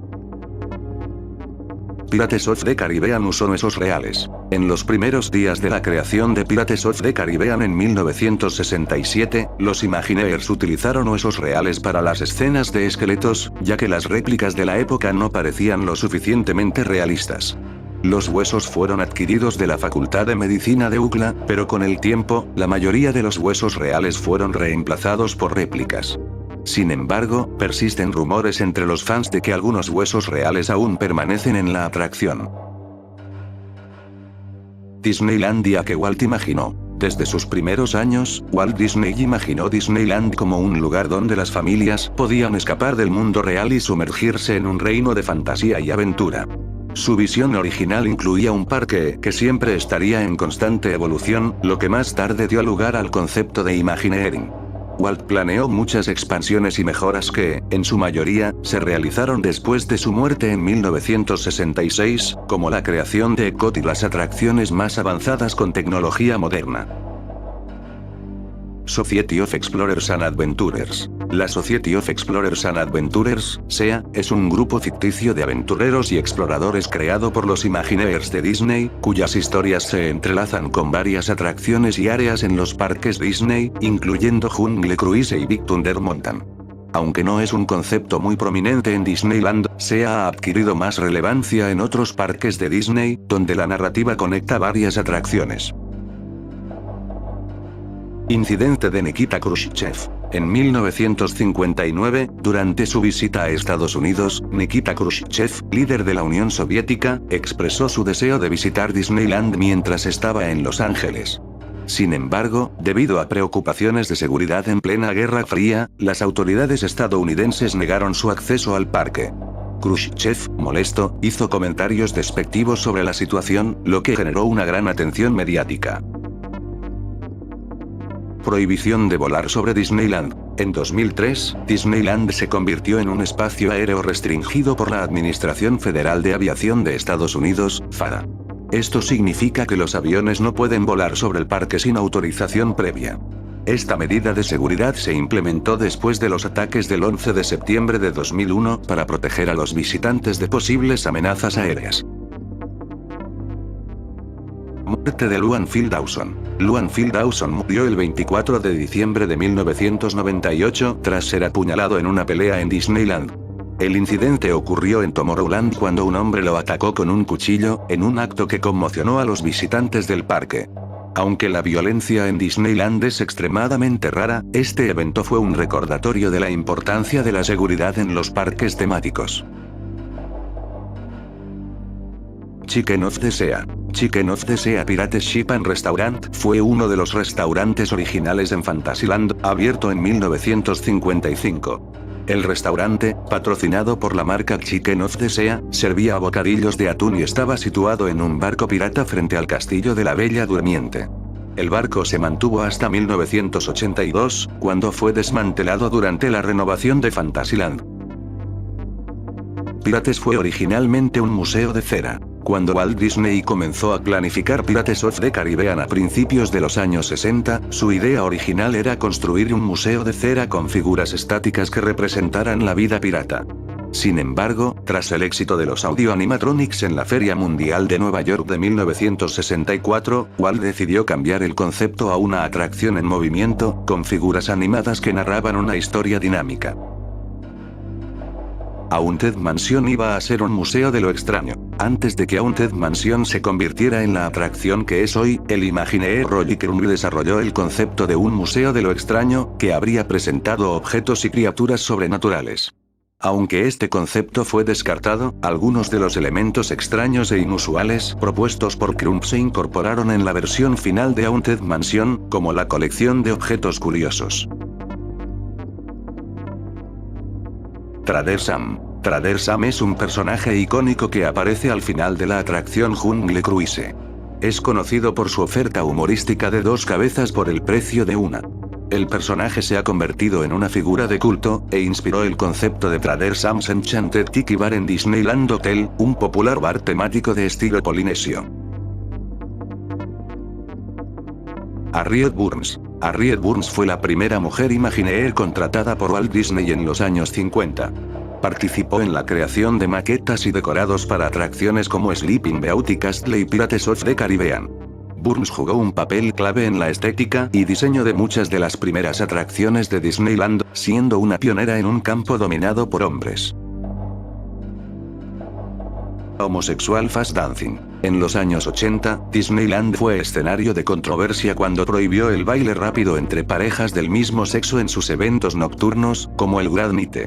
Pirates of the Caribbean usó huesos reales. En los primeros días de la creación de Pirates of the Caribbean en 1967, los Imagineers utilizaron huesos reales para las escenas de esqueletos, ya que las réplicas de la época no parecían lo suficientemente realistas. Los huesos fueron adquiridos de la Facultad de Medicina de UCLA, pero con el tiempo, la mayoría de los huesos reales fueron reemplazados por réplicas. Sin embargo, persisten rumores entre los fans de que algunos huesos reales aún permanecen en la atracción. Disneylandia que Walt imaginó. Desde sus primeros años, Walt Disney imaginó Disneyland como un lugar donde las familias podían escapar del mundo real y sumergirse en un reino de fantasía y aventura. Su visión original incluía un parque que siempre estaría en constante evolución, lo que más tarde dio lugar al concepto de Imagineering. Walt planeó muchas expansiones y mejoras que, en su mayoría, se realizaron después de su muerte en 1966, como la creación de Epcot y las atracciones más avanzadas con tecnología moderna. Society of Explorers and Adventurers. La Society of Explorers and Adventurers, SEA, es un grupo ficticio de aventureros y exploradores creado por los Imagineers de Disney, cuyas historias se entrelazan con varias atracciones y áreas en los parques Disney, incluyendo Jungle Cruise y Big Thunder Mountain. Aunque no es un concepto muy prominente en Disneyland, SEA ha adquirido más relevancia en otros parques de Disney, donde la narrativa conecta varias atracciones. Incidente de Nikita Khrushchev. En 1959, durante su visita a Estados Unidos, Nikita Khrushchev, líder de la Unión Soviética, expresó su deseo de visitar Disneyland mientras estaba en Los Ángeles. Sin embargo, debido a preocupaciones de seguridad en plena Guerra Fría, las autoridades estadounidenses negaron su acceso al parque. Khrushchev, molesto, hizo comentarios despectivos sobre la situación, lo que generó una gran atención mediática. Prohibición de volar sobre Disneyland. En 2003, Disneyland se convirtió en un espacio aéreo restringido por la Administración Federal de Aviación de Estados Unidos, FAA. Esto significa que los aviones no pueden volar sobre el parque sin autorización previa. Esta medida de seguridad se implementó después de los ataques del 11 de septiembre de 2001 para proteger a los visitantes de posibles amenazas aéreas. Muerte de Luan Phil Dawson. Luan Phil Dawson murió el 24 de diciembre de 1998 tras ser apuñalado en una pelea en Disneyland. El incidente ocurrió en Tomorrowland cuando un hombre lo atacó con un cuchillo, en un acto que conmocionó a los visitantes del parque. Aunque la violencia en Disneyland es extremadamente rara, este evento fue un recordatorio de la importancia de la seguridad en los parques temáticos. Chicken of the Sea. Chicken of the Sea Pirates Ship and Restaurant fue uno de los restaurantes originales en Fantasyland, abierto en 1955. El restaurante, patrocinado por la marca Chicken of the Sea, servía bocadillos de atún y estaba situado en un barco pirata frente al castillo de la Bella Durmiente. El barco se mantuvo hasta 1982, cuando fue desmantelado durante la renovación de Fantasyland. Pirates fue originalmente un museo de cera. Cuando Walt Disney comenzó a planificar Pirates of the Caribbean a principios de los años 60, su idea original era construir un museo de cera con figuras estáticas que representaran la vida pirata. Sin embargo, tras el éxito de los audio animatronics en la Feria Mundial de Nueva York de 1964, Walt decidió cambiar el concepto a una atracción en movimiento, con figuras animadas que narraban una historia dinámica. Haunted Mansion iba a ser un museo de lo extraño. Antes de que Haunted Mansion se convirtiera en la atracción que es hoy, el Imagineer Roger Crumb desarrolló el concepto de un museo de lo extraño, que habría presentado objetos y criaturas sobrenaturales. Aunque este concepto fue descartado, algunos de los elementos extraños e inusuales propuestos por Crumb se incorporaron en la versión final de Haunted Mansion, como la colección de objetos curiosos. Trader Sam. Trader Sam es un personaje icónico que aparece al final de la atracción Jungle Cruise. Es conocido por su oferta humorística de 2 cabezas por el precio de una. El personaje se ha convertido en una figura de culto, e inspiró el concepto de Trader Sam's Enchanted Tiki Bar en Disneyland Hotel, un popular bar temático de estilo polinesio. Harriet Burns. Harriet Burns fue la primera mujer Imagineer contratada por Walt Disney en los años 50. Participó en la creación de maquetas y decorados para atracciones como Sleeping Beauty Castle y Pirates of the Caribbean. Burns jugó un papel clave en la estética y diseño de muchas de las primeras atracciones de Disneyland, siendo una pionera en un campo dominado por hombres. Homosexual Fast Dancing. En los años 80, Disneyland fue escenario de controversia cuando prohibió el baile rápido entre parejas del mismo sexo en sus eventos nocturnos, como el Grand Night.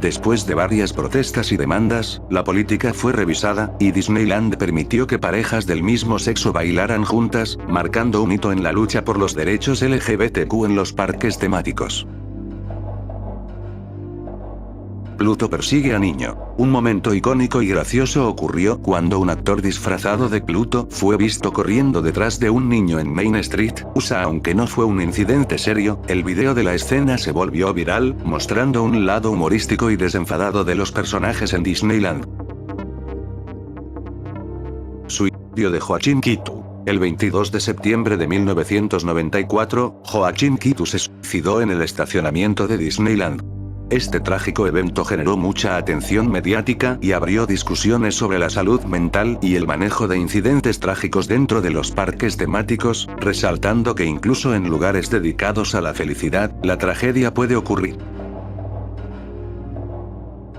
Después de varias protestas y demandas, la política fue revisada, y Disneyland permitió que parejas del mismo sexo bailaran juntas, marcando un hito en la lucha por los derechos LGBTQ en los parques temáticos. Pluto persigue a niño. Un momento icónico y gracioso ocurrió cuando un actor disfrazado de Pluto fue visto corriendo detrás de un niño en Main Street, USA. Aunque no fue un incidente serio, el video de la escena se volvió viral, mostrando un lado humorístico y desenfadado de los personajes en Disneyland. Suicidio de Joachim Kitu. El 22 de septiembre de 1994, Joachim Kitu se suicidó en el estacionamiento de Disneyland. Este trágico evento generó mucha atención mediática y abrió discusiones sobre la salud mental y el manejo de incidentes trágicos dentro de los parques temáticos, resaltando que incluso en lugares dedicados a la felicidad, la tragedia puede ocurrir.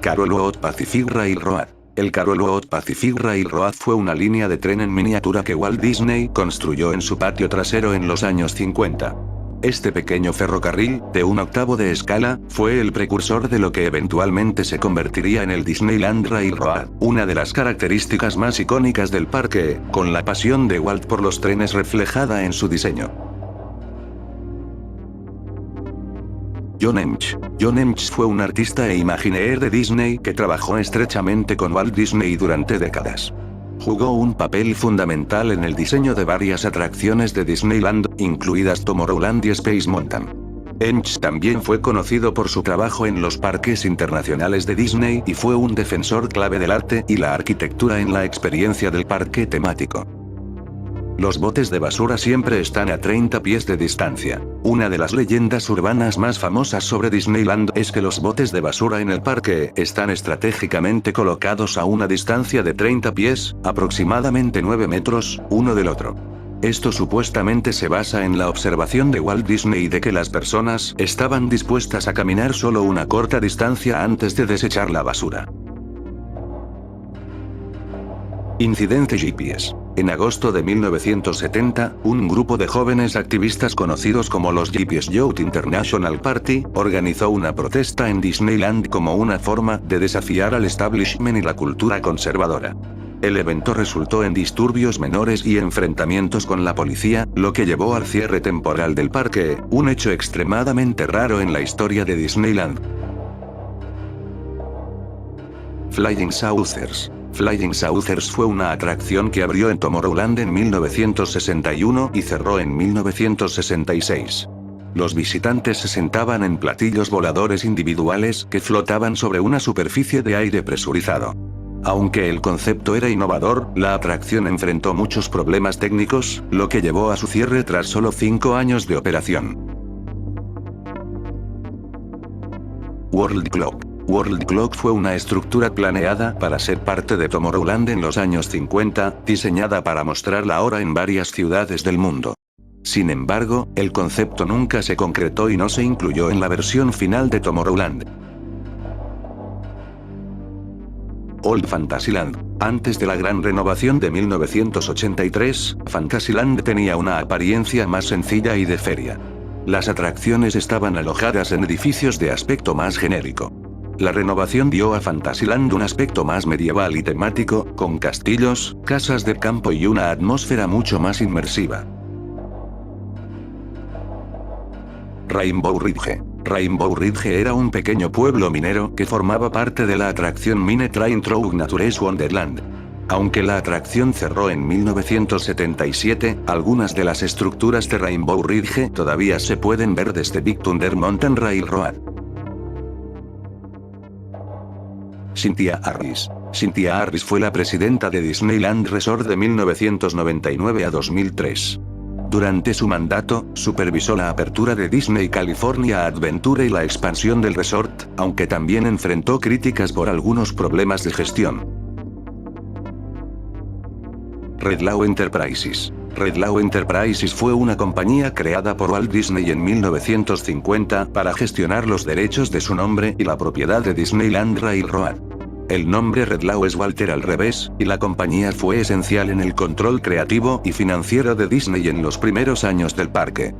Carolwood Pacific Railroad. El Carolwood Pacific Railroad fue una línea de tren en miniatura que Walt Disney construyó en su patio trasero en los años 50. Este pequeño ferrocarril, de 1/8 de escala, fue el precursor de lo que eventualmente se convertiría en el Disneyland Railroad, una de las características más icónicas del parque, con la pasión de Walt por los trenes reflejada en su diseño. John Emch. John Emch fue un artista e imagineer de Disney que trabajó estrechamente con Walt Disney durante décadas. Jugó un papel fundamental en el diseño de varias atracciones de Disneyland, incluidas Tomorrowland y Space Mountain. Emch también fue conocido por su trabajo en los parques internacionales de Disney y fue un defensor clave del arte y la arquitectura en la experiencia del parque temático. Los botes de basura siempre están a 30 pies de distancia. Una de las leyendas urbanas más famosas sobre Disneyland es que los botes de basura en el parque están estratégicamente colocados a una distancia de 30 pies, aproximadamente 9 metros, uno del otro. Esto supuestamente se basa en la observación de Walt Disney de que las personas estaban dispuestas a caminar solo una corta distancia antes de desechar la basura. Incidente GPS. En agosto de 1970, un grupo de jóvenes activistas conocidos como los Gypsies Youth International Party, organizó una protesta en Disneyland como una forma de desafiar al establishment y la cultura conservadora. El evento resultó en disturbios menores y enfrentamientos con la policía, lo que llevó al cierre temporal del parque, un hecho extremadamente raro en la historia de Disneyland. Flying Saucers. Flying Saucers fue una atracción que abrió en Tomorrowland en 1961 y cerró en 1966. Los visitantes se sentaban en platillos voladores individuales que flotaban sobre una superficie de aire presurizado. Aunque el concepto era innovador, la atracción enfrentó muchos problemas técnicos, lo que llevó a su cierre tras solo 5 años de operación. World Clock. World Clock fue una estructura planeada para ser parte de Tomorrowland en los años 50, diseñada para mostrar la hora en varias ciudades del mundo. Sin embargo, el concepto nunca se concretó y no se incluyó en la versión final de Tomorrowland. Old Fantasyland. Antes de la gran renovación de 1983, Fantasyland tenía una apariencia más sencilla y de feria. Las atracciones estaban alojadas en edificios de aspecto más genérico. La renovación dio a Fantasyland un aspecto más medieval y temático, con castillos, casas de campo y una atmósfera mucho más inmersiva. Rainbow Ridge. Rainbow Ridge era un pequeño pueblo minero que formaba parte de la atracción Mine Train Through Nature's Wonderland. Aunque la atracción cerró en 1977, algunas de las estructuras de Rainbow Ridge todavía se pueden ver desde Big Thunder Mountain Railroad. Cynthia Harris. Cynthia Harris fue la presidenta de Disneyland Resort de 1999 a 2003. Durante su mandato, supervisó la apertura de Disney California Adventure y la expansión del resort, aunque también enfrentó críticas por algunos problemas de gestión. Redlaw Enterprises. Redlaw Enterprises fue una compañía creada por Walt Disney en 1950 para gestionar los derechos de su nombre y la propiedad de Disneyland Railroad. El nombre Redlaw es Walter al revés, y la compañía fue esencial en el control creativo y financiero de Disney en los primeros años del parque.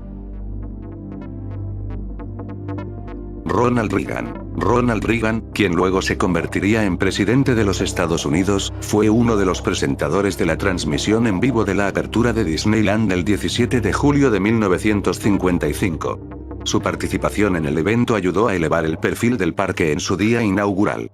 Ronald Reagan. Ronald Reagan, quien luego se convertiría en presidente de los Estados Unidos, fue uno de los presentadores de la transmisión en vivo de la apertura de Disneyland el 17 de julio de 1955. Su participación en el evento ayudó a elevar el perfil del parque en su día inaugural.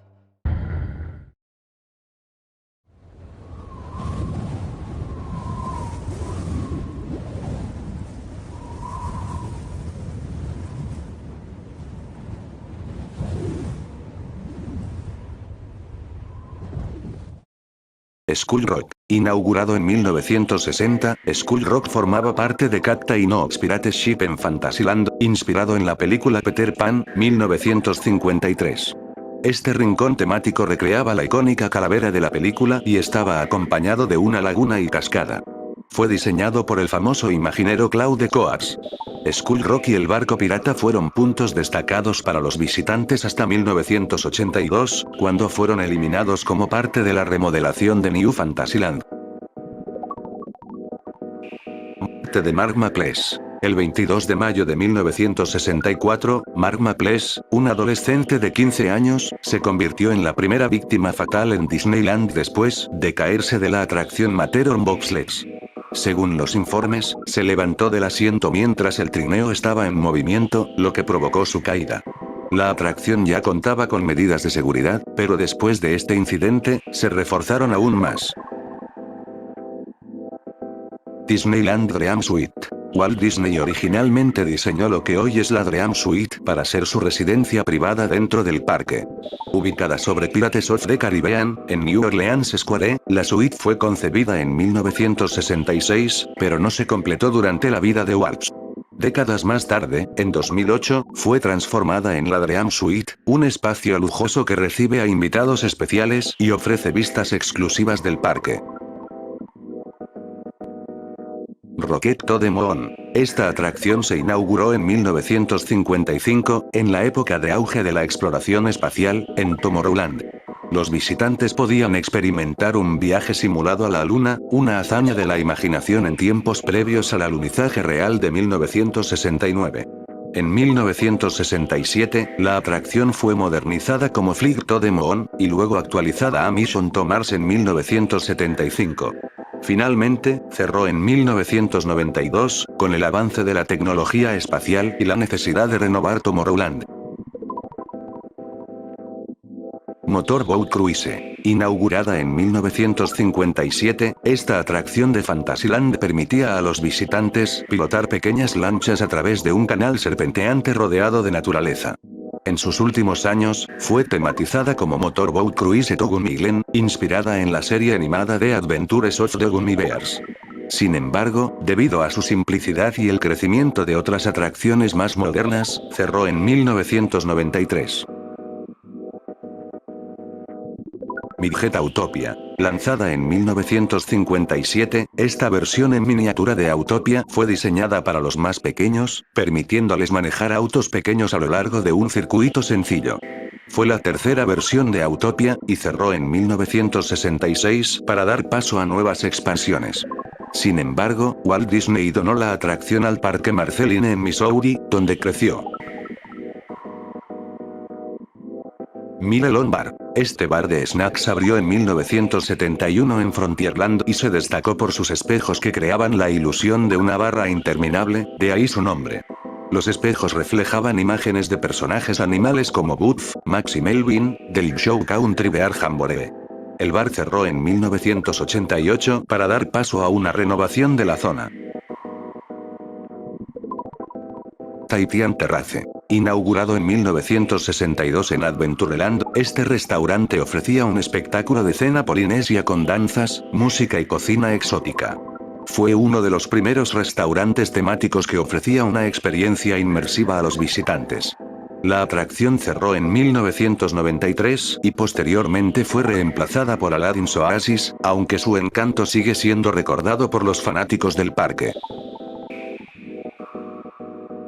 Skull Rock. Inaugurado en 1960, Skull Rock formaba parte de Cacti Nox Pirate Ship en Fantasyland, inspirado en la película Peter Pan, 1953. Este rincón temático recreaba la icónica calavera de la película y estaba acompañado de una laguna y cascada. Fue diseñado por el famoso imaginero Claude Coats. Skull Rock y el barco pirata fueron puntos destacados para los visitantes hasta 1982, cuando fueron eliminados como parte de la remodelación de New Fantasyland. Muerte de Mark Maples. El 22 de mayo de 1964, Mark Maples, un adolescente de 15 años, se convirtió en la primera víctima fatal en Disneyland después de caerse de la atracción Matterhorn Bobsleds. Según los informes, se levantó del asiento mientras el trineo estaba en movimiento, lo que provocó su caída. La atracción ya contaba con medidas de seguridad, pero después de este incidente, se reforzaron aún más. Disneyland Dream Suite. Walt Disney originalmente diseñó lo que hoy es la Dream Suite para ser su residencia privada dentro del parque. Ubicada sobre Pirates of the Caribbean, en New Orleans Square, la suite fue concebida en 1966, pero no se completó durante la vida de Walt. Décadas más tarde, en 2008, fue transformada en la Dream Suite, un espacio lujoso que recibe a invitados especiales y ofrece vistas exclusivas del parque. Rocket to the Moon. Esta atracción se inauguró en 1955, en la época de auge de la exploración espacial, en Tomorrowland. Los visitantes podían experimentar un viaje simulado a la Luna, una hazaña de la imaginación en tiempos previos al alunizaje real de 1969. En 1967, la atracción fue modernizada como Flight to the Moon, y luego actualizada a Mission to Mars en 1975. Finalmente, cerró en 1992, con el avance de la tecnología espacial y la necesidad de renovar Tomorrowland. Motorboat Cruise. Inaugurada en 1957, esta atracción de Fantasyland permitía a los visitantes pilotar pequeñas lanchas a través de un canal serpenteante rodeado de naturaleza. En sus últimos años, fue tematizada como Motorboat Cruise to Gunny inspirada en la serie animada The Adventures of the Gummy Bears. Sin embargo, debido a su simplicidad y el crecimiento de otras atracciones más modernas, cerró en 1993. Midget Autopia. Lanzada en 1957, esta versión en miniatura de Autopia fue diseñada para los más pequeños, permitiéndoles manejar autos pequeños a lo largo de un circuito sencillo. Fue la tercera versión de Autopia, y cerró en 1966 para dar paso a nuevas expansiones. Sin embargo, Walt Disney donó la atracción al Parque Marceline en Missouri, donde creció. Milelon Bar. Este bar de snacks abrió en 1971 en Frontierland y se destacó por sus espejos que creaban la ilusión de una barra interminable, de ahí su nombre. Los espejos reflejaban imágenes de personajes animales como Buzz, Max y Melvin, del show Country Bear Jamboree. El bar cerró en 1988 para dar paso a una renovación de la zona. Tahitian Terrace. Inaugurado en 1962 en Adventureland, este restaurante ofrecía un espectáculo de cena polinesia con danzas, música y cocina exótica. Fue uno de los primeros restaurantes temáticos que ofrecía una experiencia inmersiva a los visitantes. La atracción cerró en 1993 y posteriormente fue reemplazada por Aladdin's Oasis, aunque su encanto sigue siendo recordado por los fanáticos del parque.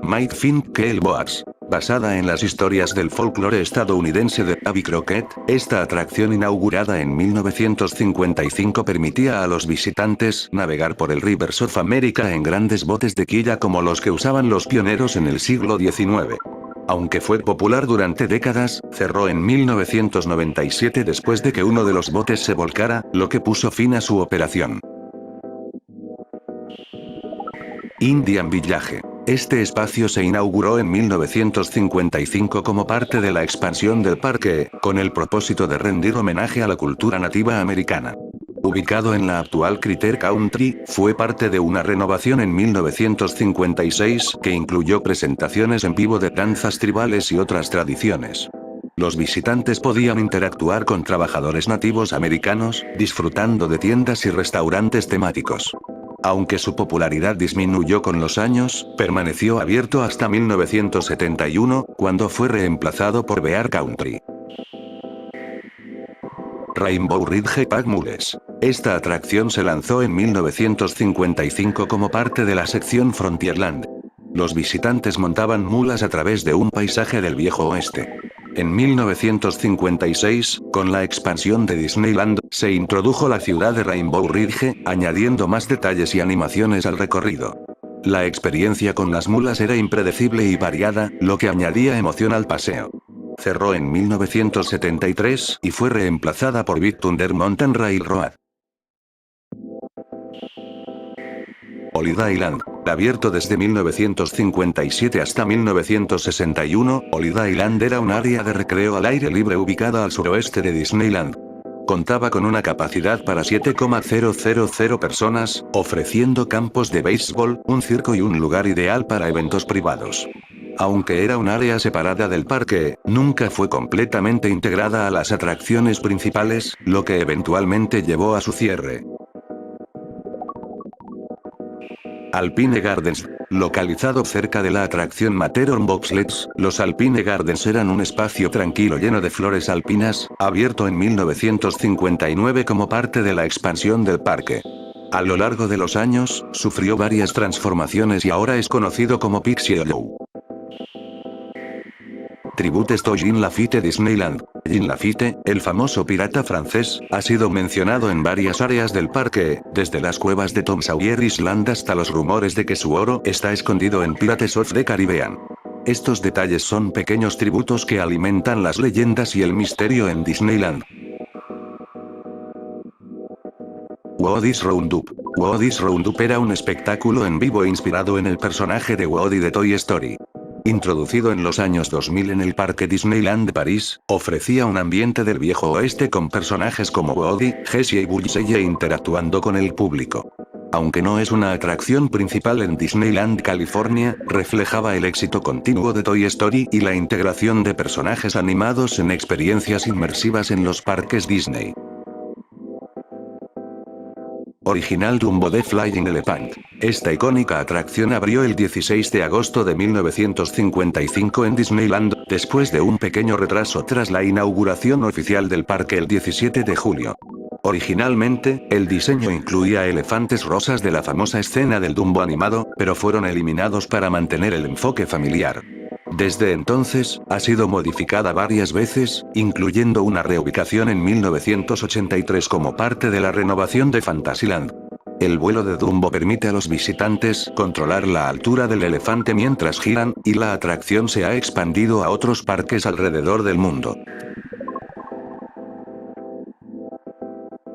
Might Think Kill Boats. Basada en las historias del folclore estadounidense de Davy Crockett, esta atracción inaugurada en 1955 permitía a los visitantes navegar por el Rivers of America en grandes botes de quilla como los que usaban los pioneros en el siglo XIX. Aunque fue popular durante décadas, cerró en 1997 después de que uno de los botes se volcara, lo que puso fin a su operación. Indian Village. Este espacio se inauguró en 1955 como parte de la expansión del parque, con el propósito de rendir homenaje a la cultura nativa americana. Ubicado en la actual Critter Country, fue parte de una renovación en 1956 que incluyó presentaciones en vivo de danzas tribales y otras tradiciones. Los visitantes podían interactuar con trabajadores nativos americanos, disfrutando de tiendas y restaurantes temáticos. Aunque su popularidad disminuyó con los años, permaneció abierto hasta 1971, cuando fue reemplazado por Bear Country. Rainbow Ridge Pack Mules. Esta atracción se lanzó en 1955 como parte de la sección Frontierland. Los visitantes montaban mulas a través de un paisaje del viejo oeste. En 1956, con la expansión de Disneyland, se introdujo la ciudad de Rainbow Ridge, añadiendo más detalles y animaciones al recorrido. La experiencia con las mulas era impredecible y variada, lo que añadía emoción al paseo. Cerró en 1973 y fue reemplazada por Big Thunder Mountain Railroad. Holiday Land. Abierto desde 1957 hasta 1961, Holiday Land era un área de recreo al aire libre ubicada al suroeste de Disneyland. Contaba con una capacidad para 7,000 personas, ofreciendo campos de béisbol, un circo y un lugar ideal para eventos privados. Aunque era un área separada del parque, nunca fue completamente integrada a las atracciones principales, lo que eventualmente llevó a su cierre. Alpine Gardens. Localizado cerca de la atracción Matterhorn Bobsleds, los Alpine Gardens eran un espacio tranquilo lleno de flores alpinas, abierto en 1959 como parte de la expansión del parque. A lo largo de los años, sufrió varias transformaciones y ahora es conocido como Pixie Hollow. Tribute to Jean Lafitte Disneyland. Jean Lafitte, el famoso pirata francés, ha sido mencionado en varias áreas del parque, desde las cuevas de Tom Sawyer Island hasta los rumores de que su oro está escondido en Pirates of the Caribbean. Estos detalles son pequeños tributos que alimentan las leyendas y el misterio en Disneyland. Woody's Roundup. Woody's Roundup era un espectáculo en vivo inspirado en el personaje de Woody de Toy Story. Introducido en los años 2000 en el Parque Disneyland de París, ofrecía un ambiente del viejo oeste con personajes como Woody, Jessie y Buzz interactuando con el público. Aunque no es una atracción principal en Disneyland California, reflejaba el éxito continuo de Toy Story y la integración de personajes animados en experiencias inmersivas en los parques Disney. Original Dumbo The Flying Elephant. Esta icónica atracción abrió el 16 de agosto de 1955 en Disneyland, después de un pequeño retraso tras la inauguración oficial del parque el 17 de julio. Originalmente, el diseño incluía elefantes rosas de la famosa escena del Dumbo animado, pero fueron eliminados para mantener el enfoque familiar. Desde entonces, ha sido modificada varias veces, incluyendo una reubicación en 1983 como parte de la renovación de Fantasyland. El vuelo de Dumbo permite a los visitantes controlar la altura del elefante mientras giran, y la atracción se ha expandido a otros parques alrededor del mundo.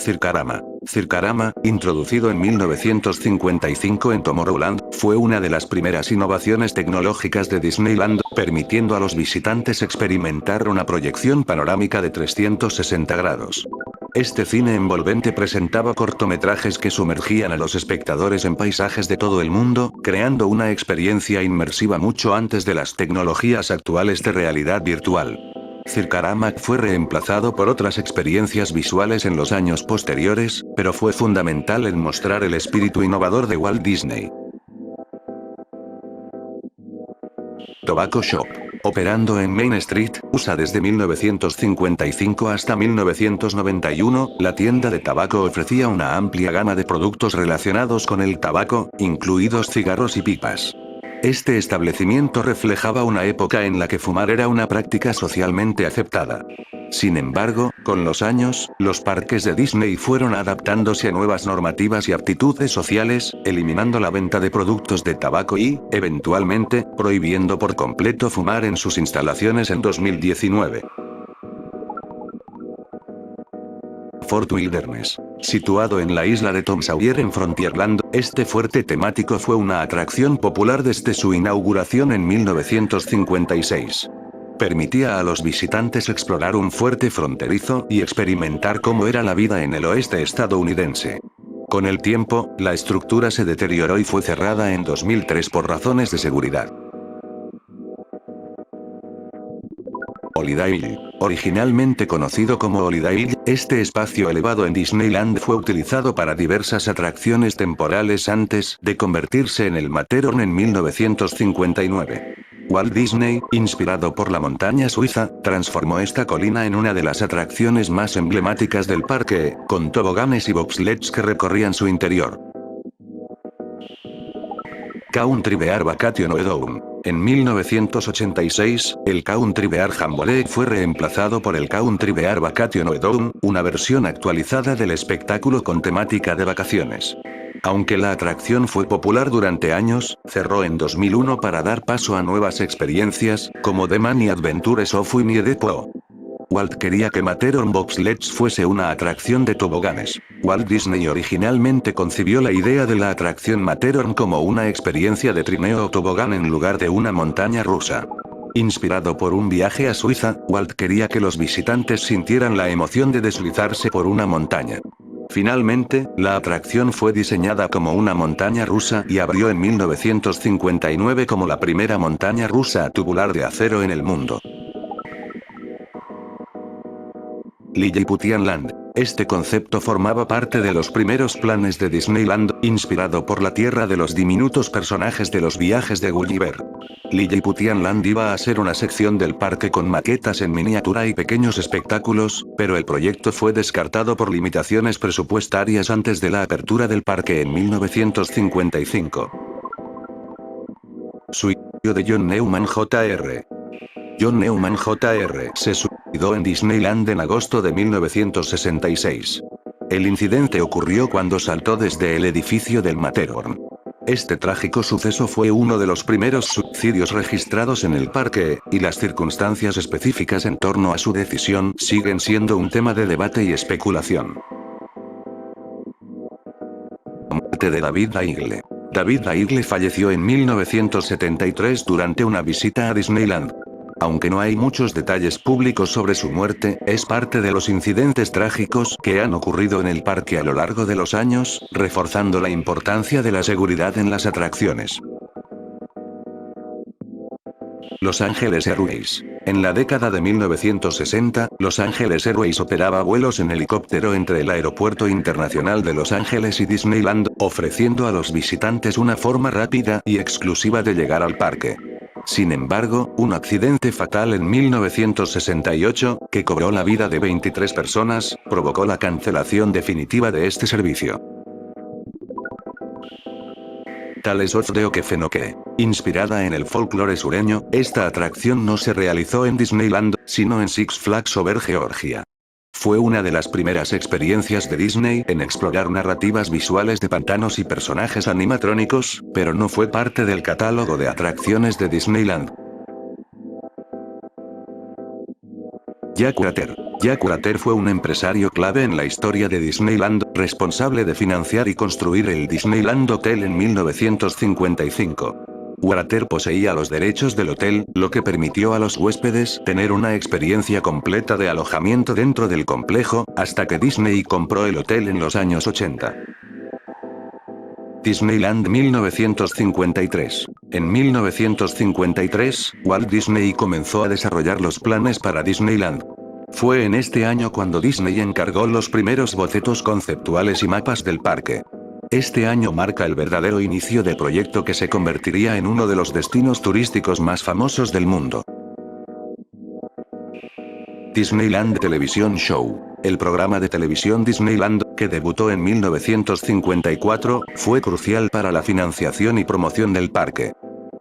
Circarama. Circarama, introducido en 1955 en Tomorrowland, fue una de las primeras innovaciones tecnológicas de Disneyland, permitiendo a los visitantes experimentar una proyección panorámica de 360 grados. Este cine envolvente presentaba cortometrajes que sumergían a los espectadores en paisajes de todo el mundo, creando una experiencia inmersiva mucho antes de las tecnologías actuales de realidad virtual. Circarama fue reemplazado por otras experiencias visuales en los años posteriores, pero fue fundamental en mostrar el espíritu innovador de Walt Disney. Tobacco Shop. Operando en Main Street, USA desde 1955 hasta 1991, la tienda de tabaco ofrecía una amplia gama de productos relacionados con el tabaco, incluidos cigarros y pipas. Este establecimiento reflejaba una época en la que fumar era una práctica socialmente aceptada. Sin embargo, con los años, los parques de Disney fueron adaptándose a nuevas normativas y aptitudes sociales, eliminando la venta de productos de tabaco y, eventualmente, prohibiendo por completo fumar en sus instalaciones en 2019. Fort Wilderness. Situado en la isla de Tom Sawyer en Frontierland, este fuerte temático fue una atracción popular desde su inauguración en 1956. Permitía a los visitantes explorar un fuerte fronterizo y experimentar cómo era la vida en el oeste estadounidense. Con el tiempo, la estructura se deterioró y fue cerrada en 2003 por razones de seguridad. Holiday Hill. Originalmente conocido como Holiday Hill, este espacio elevado en Disneyland fue utilizado para diversas atracciones temporales antes de convertirse en el Matterhorn en 1959. Walt Disney, inspirado por la montaña suiza, transformó esta colina en una de las atracciones más emblemáticas del parque, con toboganes y bobsleds que recorrían su interior. Country Bear Vacation Down. En 1986, el Country Bear Jamboree fue reemplazado por el Country Bear Vacation Down, una versión actualizada del espectáculo con temática de vacaciones. Aunque la atracción fue popular durante años, cerró en 2001 para dar paso a nuevas experiencias, como The Many Adventures of Winnie the Pooh. Walt quería que Matterhorn Bobsleds fuese una atracción de toboganes. Walt Disney originalmente concibió la idea de la atracción Matterhorn como una experiencia de trineo o tobogán en lugar de una montaña rusa. Inspirado por un viaje a Suiza, Walt quería que los visitantes sintieran la emoción de deslizarse por una montaña. Finalmente, la atracción fue diseñada como una montaña rusa y abrió en 1959 como la primera montaña rusa tubular de acero en el mundo. Lilliputian-Land. Este concepto formaba parte de los primeros planes de Disneyland, inspirado por la tierra de los diminutos personajes de los viajes de Gulliver. Lilliputian-Land iba a ser una sección del parque con maquetas en miniatura y pequeños espectáculos, pero el proyecto fue descartado por limitaciones presupuestarias antes de la apertura del parque en 1955. Suicidio de John Newman Jr. John Newman Jr. se suicidó en Disneyland en agosto de 1966. El incidente ocurrió cuando saltó desde el edificio del Matterhorn. Este trágico suceso fue uno de los primeros suicidios registrados en el parque, y las circunstancias específicas en torno a su decisión siguen siendo un tema de debate y especulación. Muerte de David Daigle. David Daigle falleció en 1973 durante una visita a Disneyland. Aunque no hay muchos detalles públicos sobre su muerte, es parte de los incidentes trágicos que han ocurrido en el parque a lo largo de los años, reforzando la importancia de la seguridad en las atracciones. Los Angeles Airways. En la década de 1960, Los Angeles Airways operaba vuelos en helicóptero entre el Aeropuerto Internacional de Los Ángeles y Disneyland, ofreciendo a los visitantes una forma rápida y exclusiva de llegar al parque. Sin embargo, un accidente fatal en 1968, que cobró la vida de 23 personas, provocó la cancelación definitiva de este servicio. Tales of the Okefenokee. Inspirada en el folclore sureño, esta atracción no se realizó en Disneyland, sino en Six Flags Over Georgia. Fue una de las primeras experiencias de Disney en explorar narrativas visuales de pantanos y personajes animatrónicos, pero no fue parte del catálogo de atracciones de Disneyland. Jack Crater. Jack Crater fue un empresario clave en la historia de Disneyland, responsable de financiar y construir el Disneyland Hotel en 1955. Crater poseía los derechos del hotel, lo que permitió a los huéspedes tener una experiencia completa de alojamiento dentro del complejo, hasta que Disney compró el hotel en los años 80. Disneyland 1953. En 1953, Walt Disney comenzó a desarrollar los planes para Disneyland. Fue en este año cuando Disney encargó los primeros bocetos conceptuales y mapas del parque. Este año marca el verdadero inicio del proyecto que se convertiría en uno de los destinos turísticos más famosos del mundo. Disneyland Television Show. El programa de televisión Disneyland, que debutó en 1954, fue crucial para la financiación y promoción del parque.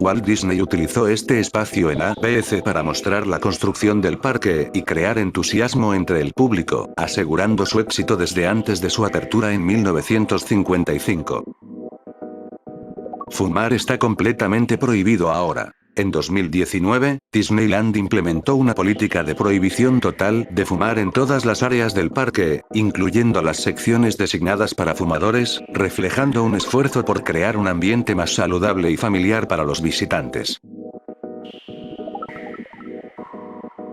Walt Disney utilizó este espacio en ABC para mostrar la construcción del parque y crear entusiasmo entre el público, asegurando su éxito desde antes de su apertura en 1955. Fumar está completamente prohibido ahora. En 2019, Disneyland implementó una política de prohibición total de fumar en todas las áreas del parque, incluyendo las secciones designadas para fumadores, reflejando un esfuerzo por crear un ambiente más saludable y familiar para los visitantes.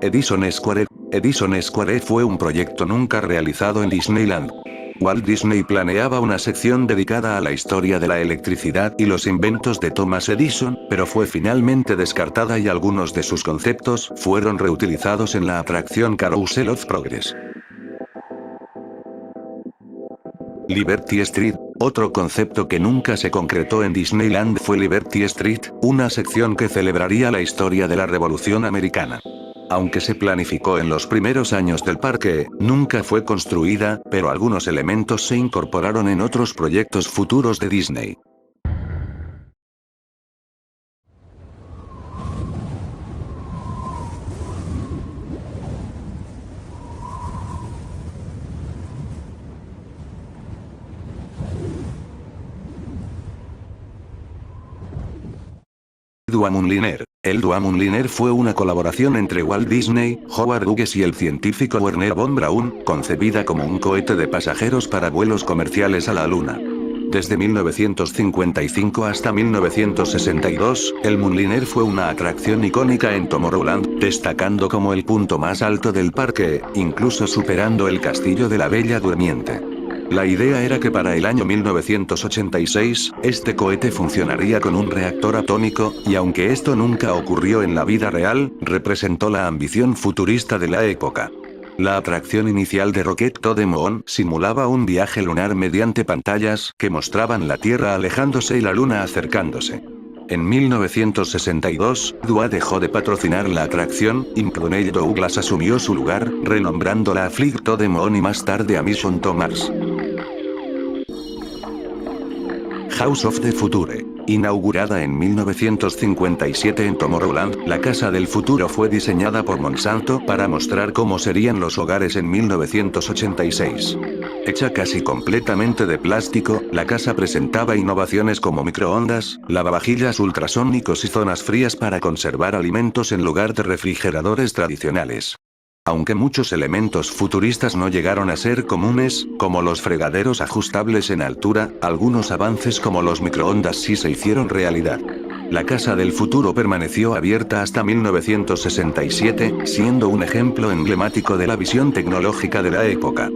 Edison Square. Edison Square fue un proyecto nunca realizado en Disneyland. Walt Disney planeaba una sección dedicada a la historia de la electricidad y los inventos de Thomas Edison, pero fue finalmente descartada y algunos de sus conceptos fueron reutilizados en la atracción Carousel of Progress. Liberty Street. Otro concepto que nunca se concretó en Disneyland fue Liberty Street, una sección que celebraría la historia de la Revolución Americana. Aunque se planificó en los primeros años del parque, nunca fue construida, pero algunos elementos se incorporaron en otros proyectos futuros de Disney. Duamuliner. El Duamuliner fue una colaboración entre Walt Disney, Howard Hughes y el científico Wernher von Braun, concebida como un cohete de pasajeros para vuelos comerciales a la Luna. Desde 1955 hasta 1962, el Moonliner fue una atracción icónica en Tomorrowland, destacando como el punto más alto del parque, incluso superando el Castillo de la Bella Durmiente. La idea era que para el año 1986, este cohete funcionaría con un reactor atómico, y aunque esto nunca ocurrió en la vida real, representó la ambición futurista de la época. La atracción inicial de Rocket to the Moon simulaba un viaje lunar mediante pantallas que mostraban la Tierra alejándose y la Luna acercándose. En 1962, DUA dejó de patrocinar la atracción, y McDonnell Douglas asumió su lugar, renombrándola a Flight to the Moon y más tarde a Mission to Mars. House of the Future. Inaugurada en 1957 en Tomorrowland, la Casa del Futuro fue diseñada por Monsanto para mostrar cómo serían los hogares en 1986. Hecha casi completamente de plástico, la casa presentaba innovaciones como microondas, lavavajillas ultrasónicos y zonas frías para conservar alimentos en lugar de refrigeradores tradicionales. Aunque muchos elementos futuristas no llegaron a ser comunes, como los fregaderos ajustables en altura, algunos avances como los microondas sí se hicieron realidad. La Casa del Futuro permaneció abierta hasta 1967, siendo un ejemplo emblemático de la visión tecnológica de la época.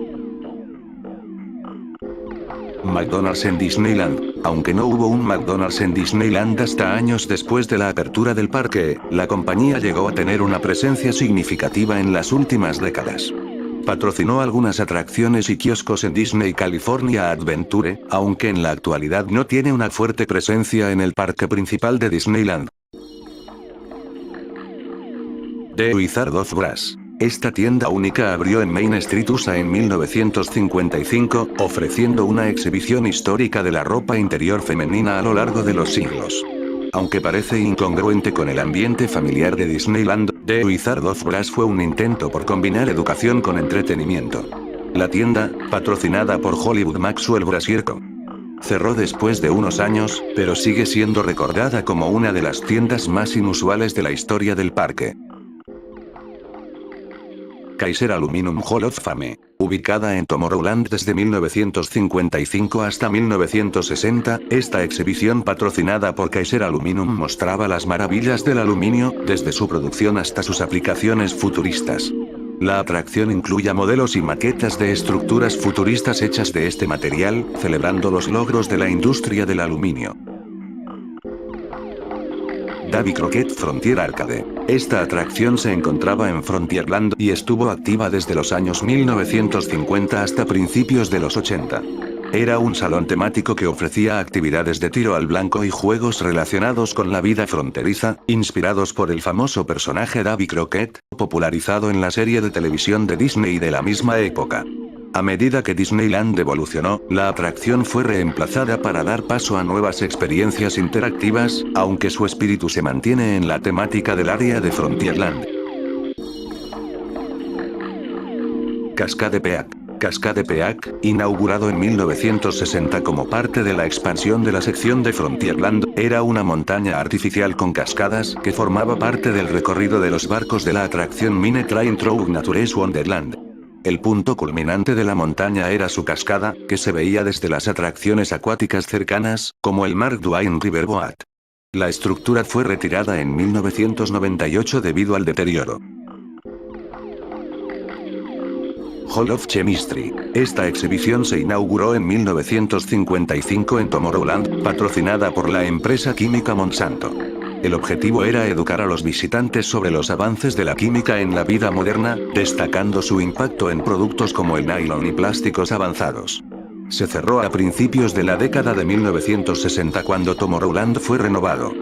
McDonald's en Disneyland. Aunque no hubo un McDonald's en Disneyland hasta años después de la apertura del parque, la compañía llegó a tener una presencia significativa en las últimas décadas. Patrocinó algunas atracciones y kioscos en Disney California Adventure, aunque en la actualidad no tiene una fuerte presencia en el parque principal de Disneyland. The Wizard of Brass. Esta tienda única abrió en Main Street, USA en 1955, ofreciendo una exhibición histórica de la ropa interior femenina a lo largo de los siglos. Aunque parece incongruente con el ambiente familiar de Disneyland, The Wizard of Brass fue un intento por combinar educación con entretenimiento. La tienda, patrocinada por Hollywood Maxwell Brassier Co., cerró después de unos años, pero sigue siendo recordada como una de las tiendas más inusuales de la historia del parque. Kaiser Aluminum Hall of Fame. Ubicada en Tomorrowland desde 1955 hasta 1960, esta exhibición patrocinada por Kaiser Aluminum mostraba las maravillas del aluminio, desde su producción hasta sus aplicaciones futuristas. La atracción incluye modelos y maquetas de estructuras futuristas hechas de este material, celebrando los logros de la industria del aluminio. Davy Crockett Frontier Arcade. Esta atracción se encontraba en Frontierland y estuvo activa desde los años 1950 hasta principios de los 80. Era un salón temático que ofrecía actividades de tiro al blanco y juegos relacionados con la vida fronteriza, inspirados por el famoso personaje Davy Crockett, popularizado en la serie de televisión de Disney de la misma época. A medida que Disneyland evolucionó, la atracción fue reemplazada para dar paso a nuevas experiencias interactivas, aunque su espíritu se mantiene en la temática del área de Frontierland. Cascade Peak. Cascade Peak, inaugurado en 1960 como parte de la expansión de la sección de Frontierland, era una montaña artificial con cascadas que formaba parte del recorrido de los barcos de la atracción Mine Train Through Nature's Wonderland. El punto culminante de la montaña era su cascada, que se veía desde las atracciones acuáticas cercanas, como el Mark Twain Riverboat. La estructura fue retirada en 1998 debido al deterioro. Hall of Chemistry. Esta exhibición se inauguró en 1955 en Tomorrowland, patrocinada por la empresa química Monsanto. El objetivo era educar a los visitantes sobre los avances de la química en la vida moderna, destacando su impacto en productos como el nylon y plásticos avanzados. Se cerró a principios de la década de 1960 cuando Tomorrowland fue renovado.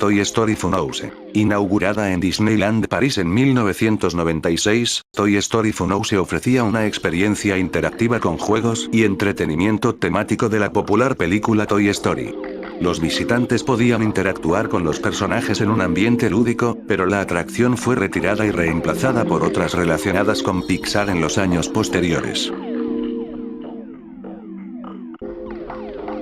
Toy Story Funhouse. Inaugurada en Disneyland París en 1996, Toy Story Funhouse ofrecía una experiencia interactiva con juegos y entretenimiento temático de la popular película Toy Story. Los visitantes podían interactuar con los personajes en un ambiente lúdico, pero la atracción fue retirada y reemplazada por otras relacionadas con Pixar en los años posteriores.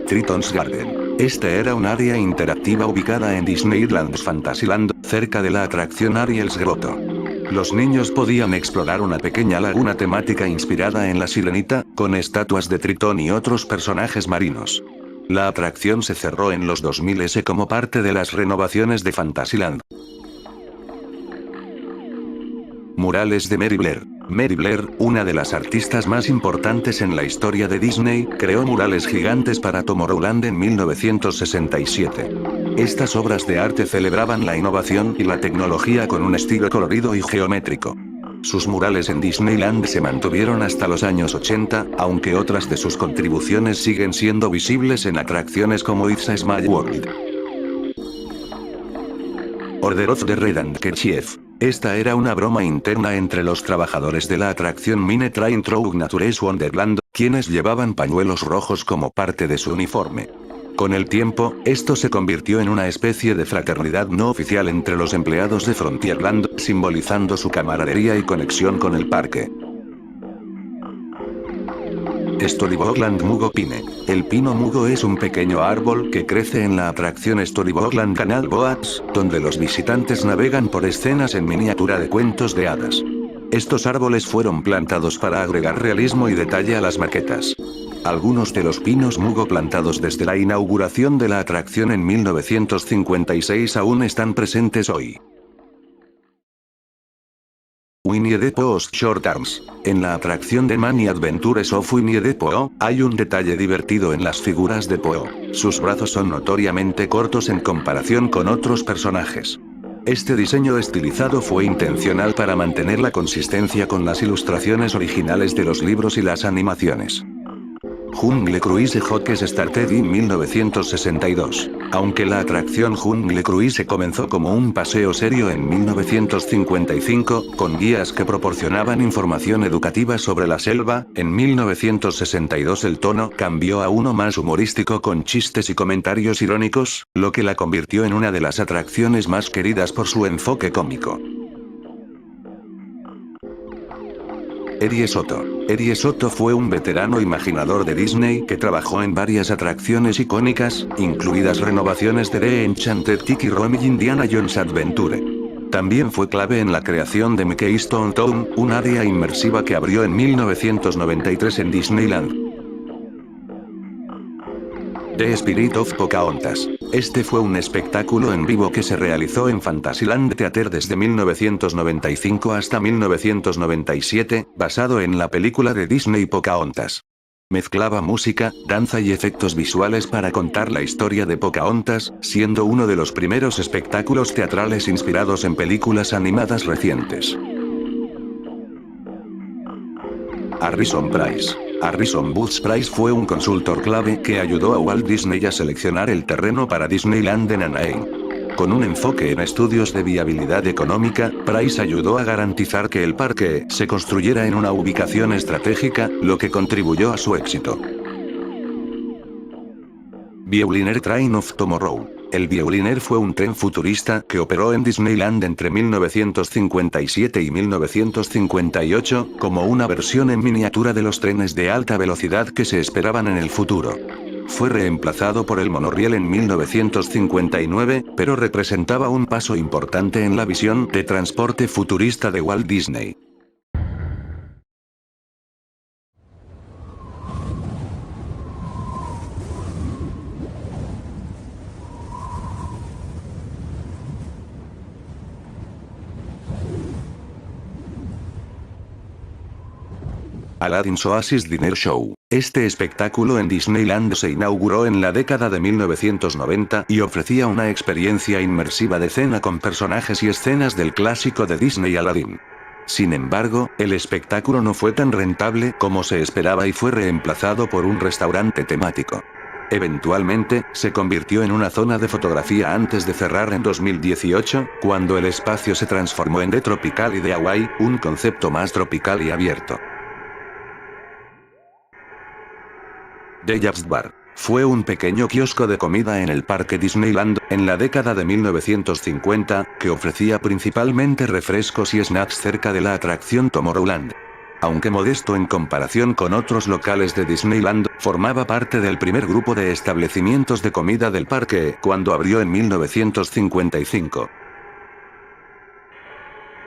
Triton's Garden. Este era un área interactiva ubicada en Disneyland's Fantasyland, cerca de la atracción Ariel's Grotto. Los niños podían explorar una pequeña laguna temática inspirada en La Sirenita, con estatuas de Tritón y otros personajes marinos. La atracción se cerró en los 2000 como parte de las renovaciones de Fantasyland. Murales de Mary Blair. Mary Blair, una de las artistas más importantes en la historia de Disney, creó murales gigantes para Tomorrowland en 1967. Estas obras de arte celebraban la innovación y la tecnología con un estilo colorido y geométrico. Sus murales en Disneyland se mantuvieron hasta los años 80, aunque otras de sus contribuciones siguen siendo visibles en atracciones como It's a Small World. Order of the Red Handkerchief. Esta era una broma interna entre los trabajadores de la atracción Mine Train Through Nature's Wonderland, quienes llevaban pañuelos rojos como parte de su uniforme. Con el tiempo, esto se convirtió en una especie de fraternidad no oficial entre los empleados de Frontierland, simbolizando su camaradería y conexión con el parque. Storybookland Mugo Pine. El pino mugo es un pequeño árbol que crece en la atracción Storybookland Canal Boats, donde los visitantes navegan por escenas en miniatura de cuentos de hadas. Estos árboles fueron plantados para agregar realismo y detalle a las maquetas. Algunos de los pinos mugo plantados desde la inauguración de la atracción en 1956 aún están presentes hoy. Winnie the Pooh's Short Arms. En la atracción de Many Adventures of Winnie the Pooh, hay un detalle divertido en las figuras de Pooh. Sus brazos son notoriamente cortos en comparación con otros personajes. Este diseño estilizado fue intencional para mantener la consistencia con las ilustraciones originales de los libros y las animaciones. Jungle Cruise Hawks started en 1962. Aunque la atracción Jungle Cruise comenzó como un paseo serio en 1955, con guías que proporcionaban información educativa sobre la selva, en 1962 el tono cambió a uno más humorístico con chistes y comentarios irónicos, lo que la convirtió en una de las atracciones más queridas por su enfoque cómico. Eddie Soto. Eddie Soto fue un veterano imaginador de Disney que trabajó en varias atracciones icónicas, incluidas renovaciones de The Enchanted Tiki Room y Indiana Jones Adventure. También fue clave en la creación de Mickey's Toon Town, un área inmersiva que abrió en 1993 en Disneyland. The Spirit of Pocahontas. Este fue un espectáculo en vivo que se realizó en Fantasyland Theater desde 1995 hasta 1997, basado en la película de Disney Pocahontas. Mezclaba música, danza y efectos visuales para contar la historia de Pocahontas, siendo uno de los primeros espectáculos teatrales inspirados en películas animadas recientes. Harrison Price. Harrison Butch Price fue un consultor clave que ayudó a Walt Disney a seleccionar el terreno para Disneyland en Anaheim. Con un enfoque en estudios de viabilidad económica, Price ayudó a garantizar que el parque se construyera en una ubicación estratégica, lo que contribuyó a su éxito. Violiner Train of Tomorrow. El Violiner fue un tren futurista que operó en Disneyland entre 1957 y 1958, como una versión en miniatura de los trenes de alta velocidad que se esperaban en el futuro. Fue reemplazado por el monorriel en 1959, pero representaba un paso importante en la visión de transporte futurista de Walt Disney. Aladdin's Oasis Dinner Show. Este espectáculo en Disneyland se inauguró en la década de 1990 y ofrecía una experiencia inmersiva de cena con personajes y escenas del clásico de Disney Aladdin. Sin embargo, el espectáculo no fue tan rentable como se esperaba y fue reemplazado por un restaurante temático. Eventualmente, se convirtió en una zona de fotografía antes de cerrar en 2018, cuando el espacio se transformó en The Tropicali de Hawái, un concepto más tropical y abierto. The Just Bar. Fue un pequeño kiosco de comida en el parque Disneyland, en la década de 1950, que ofrecía principalmente refrescos y snacks cerca de la atracción Tomorrowland. Aunque modesto en comparación con otros locales de Disneyland, formaba parte del primer grupo de establecimientos de comida del parque, cuando abrió en 1955.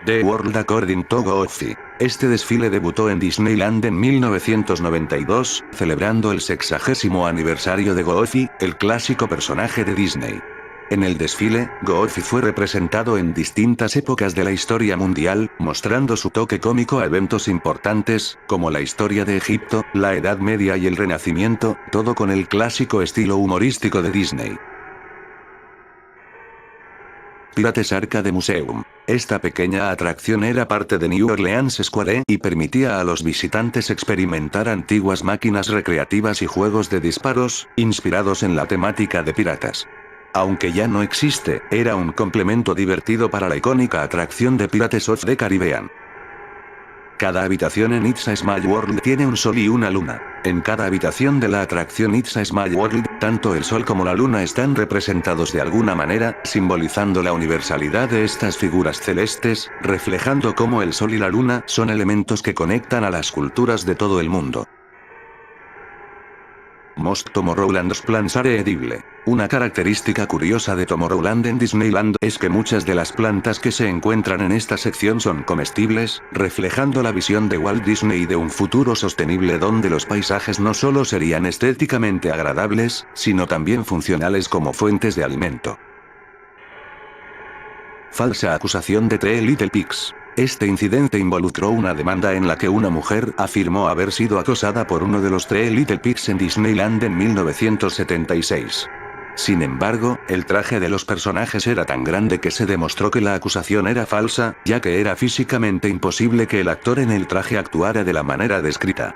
The World According to Goofy. Este desfile debutó en Disneyland en 1992, celebrando el 60º aniversario de Goofy, el clásico personaje de Disney. En el desfile, Goofy fue representado en distintas épocas de la historia mundial, mostrando su toque cómico a eventos importantes, como la historia de Egipto, la Edad Media y el Renacimiento, todo con el clásico estilo humorístico de Disney. Pirates Arcade Museum. Esta pequeña atracción era parte de New Orleans Square y permitía a los visitantes experimentar antiguas máquinas recreativas y juegos de disparos, inspirados en la temática de piratas. Aunque ya no existe, era un complemento divertido para la icónica atracción de Pirates of the Caribbean. Cada habitación en It's a Small World tiene un sol y una luna. En cada habitación de la atracción It's a Small World, tanto el sol como la luna están representados de alguna manera, simbolizando la universalidad de estas figuras celestes, reflejando cómo el sol y la luna son elementos que conectan a las culturas de todo el mundo. Most Tomorrowland's plants are edible. Una característica curiosa de Tomorrowland en Disneyland es que muchas de las plantas que se encuentran en esta sección son comestibles, reflejando la visión de Walt Disney de un futuro sostenible donde los paisajes no solo serían estéticamente agradables, sino también funcionales como fuentes de alimento. Falsa acusación de The Little Pigs. Este incidente involucró una demanda en la que una mujer afirmó haber sido acosada por uno de los The Little Pigs en Disneyland en 1976. Sin embargo, el traje de los personajes era tan grande que se demostró que la acusación era falsa, ya que era físicamente imposible que el actor en el traje actuara de la manera descrita.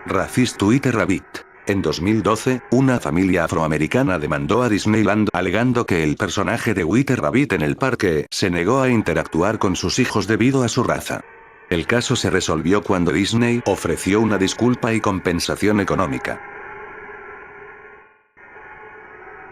Racist White Rabbit. En 2012, una familia afroamericana demandó a Disneyland alegando que el personaje de White Rabbit en el parque se negó a interactuar con sus hijos debido a su raza. El caso se resolvió cuando Disney ofreció una disculpa y compensación económica.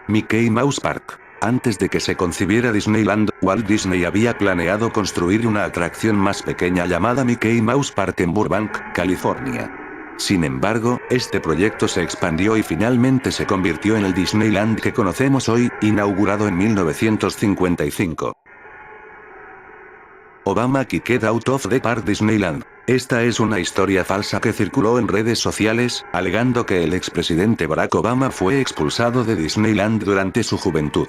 Mickey Mouse Park. Antes de que se concibiera Disneyland, Walt Disney había planeado construir una atracción más pequeña llamada Mickey Mouse Park en Burbank, California. Sin embargo, este proyecto se expandió y finalmente se convirtió en el Disneyland que conocemos hoy, inaugurado en 1955. Obama Kicked Out of the Park Disneyland. Esta es una historia falsa que circuló en redes sociales, alegando que el expresidente Barack Obama fue expulsado de Disneyland durante su juventud.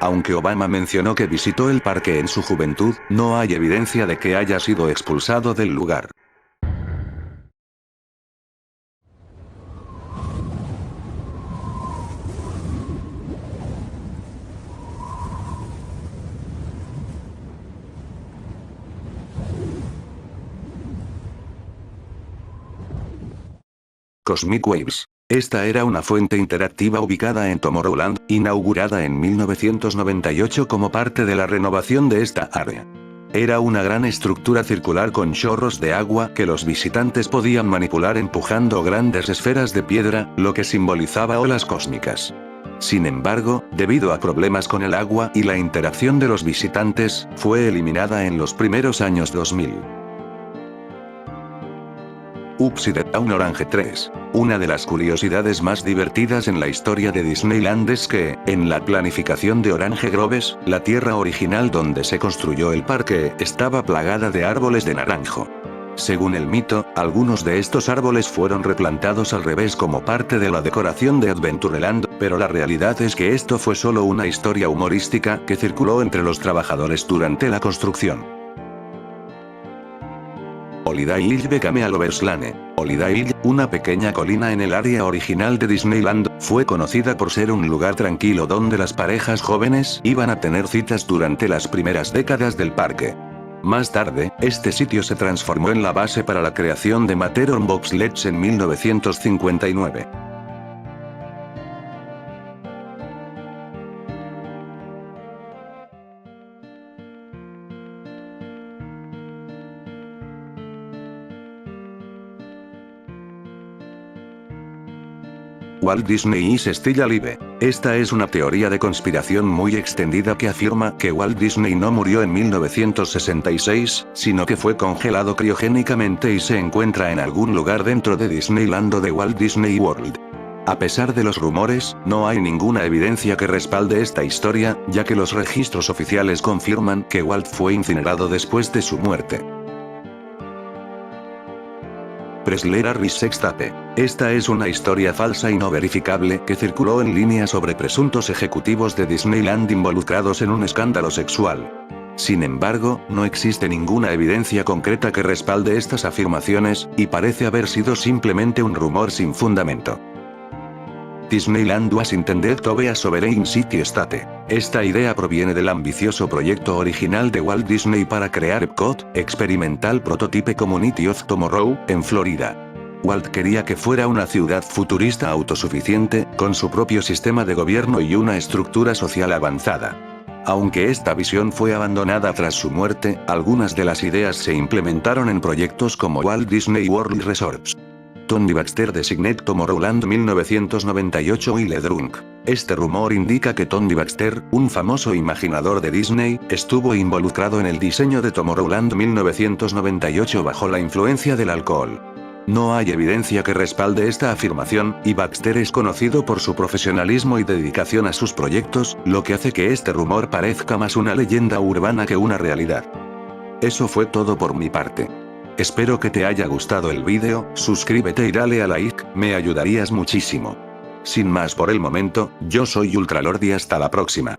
Aunque Obama mencionó que visitó el parque en su juventud, no hay evidencia de que haya sido expulsado del lugar. Cosmic Waves. Esta era una fuente interactiva ubicada en Tomorrowland, inaugurada en 1998 como parte de la renovación de esta área. Era una gran estructura circular con chorros de agua que los visitantes podían manipular empujando grandes esferas de piedra, lo que simbolizaba olas cósmicas. Sin embargo, debido a problemas con el agua y la interacción de los visitantes, fue eliminada en los primeros años 2000. Upside Down Orange 3. Una de las curiosidades más divertidas en la historia de Disneyland es que, en la planificación de Orange Groves, la tierra original donde se construyó el parque estaba plagada de árboles de naranjo. Según el mito, algunos de estos árboles fueron replantados al revés como parte de la decoración de Adventureland, pero la realidad es que esto fue solo una historia humorística que circuló entre los trabajadores durante la construcción. Holiday Hill Became a Lover's Lane. Holiday Hill, una pequeña colina en el área original de Disneyland, fue conocida por ser un lugar tranquilo donde las parejas jóvenes iban a tener citas durante las primeras décadas del parque. Más tarde, este sitio se transformó en la base para la creación de Matterhorn Bobsleds en 1959. Walt Disney is still alive. Esta es una teoría de conspiración muy extendida que afirma que Walt Disney no murió en 1966, sino que fue congelado criogénicamente y se encuentra en algún lugar dentro de Disneyland o de Walt Disney World. A pesar de los rumores, no hay ninguna evidencia que respalde esta historia, ya que los registros oficiales confirman que Walt fue incinerado después de su muerte. Presley Harris Sextape. Esta es una historia falsa y no verificable que circuló en línea sobre presuntos ejecutivos de Disneyland involucrados en un escándalo sexual. Sin embargo, no existe ninguna evidencia concreta que respalde estas afirmaciones, y parece haber sido simplemente un rumor sin fundamento. Disneyland was intended to be a sovereign city state. Esta idea proviene del ambicioso proyecto original de Walt Disney para crear Epcot, Experimental Prototype Community of Tomorrow, en Florida. Walt quería que fuera una ciudad futurista autosuficiente, con su propio sistema de gobierno y una estructura social avanzada. Aunque esta visión fue abandonada tras su muerte, algunas de las ideas se implementaron en proyectos como Walt Disney World Resorts. Tony Baxter Designed Tomorrowland 1998 Will Drunk. Este rumor indica que Tony Baxter, un famoso imaginador de Disney, estuvo involucrado en el diseño de Tomorrowland 1998 bajo la influencia del alcohol. No hay evidencia que respalde esta afirmación, y Baxter es conocido por su profesionalismo y dedicación a sus proyectos, lo que hace que este rumor parezca más una leyenda urbana que una realidad. Eso fue todo por mi parte. Espero que te haya gustado el vídeo, suscríbete y dale a like, me ayudarías muchísimo. Sin más por el momento, yo soy Ultralord y hasta la próxima.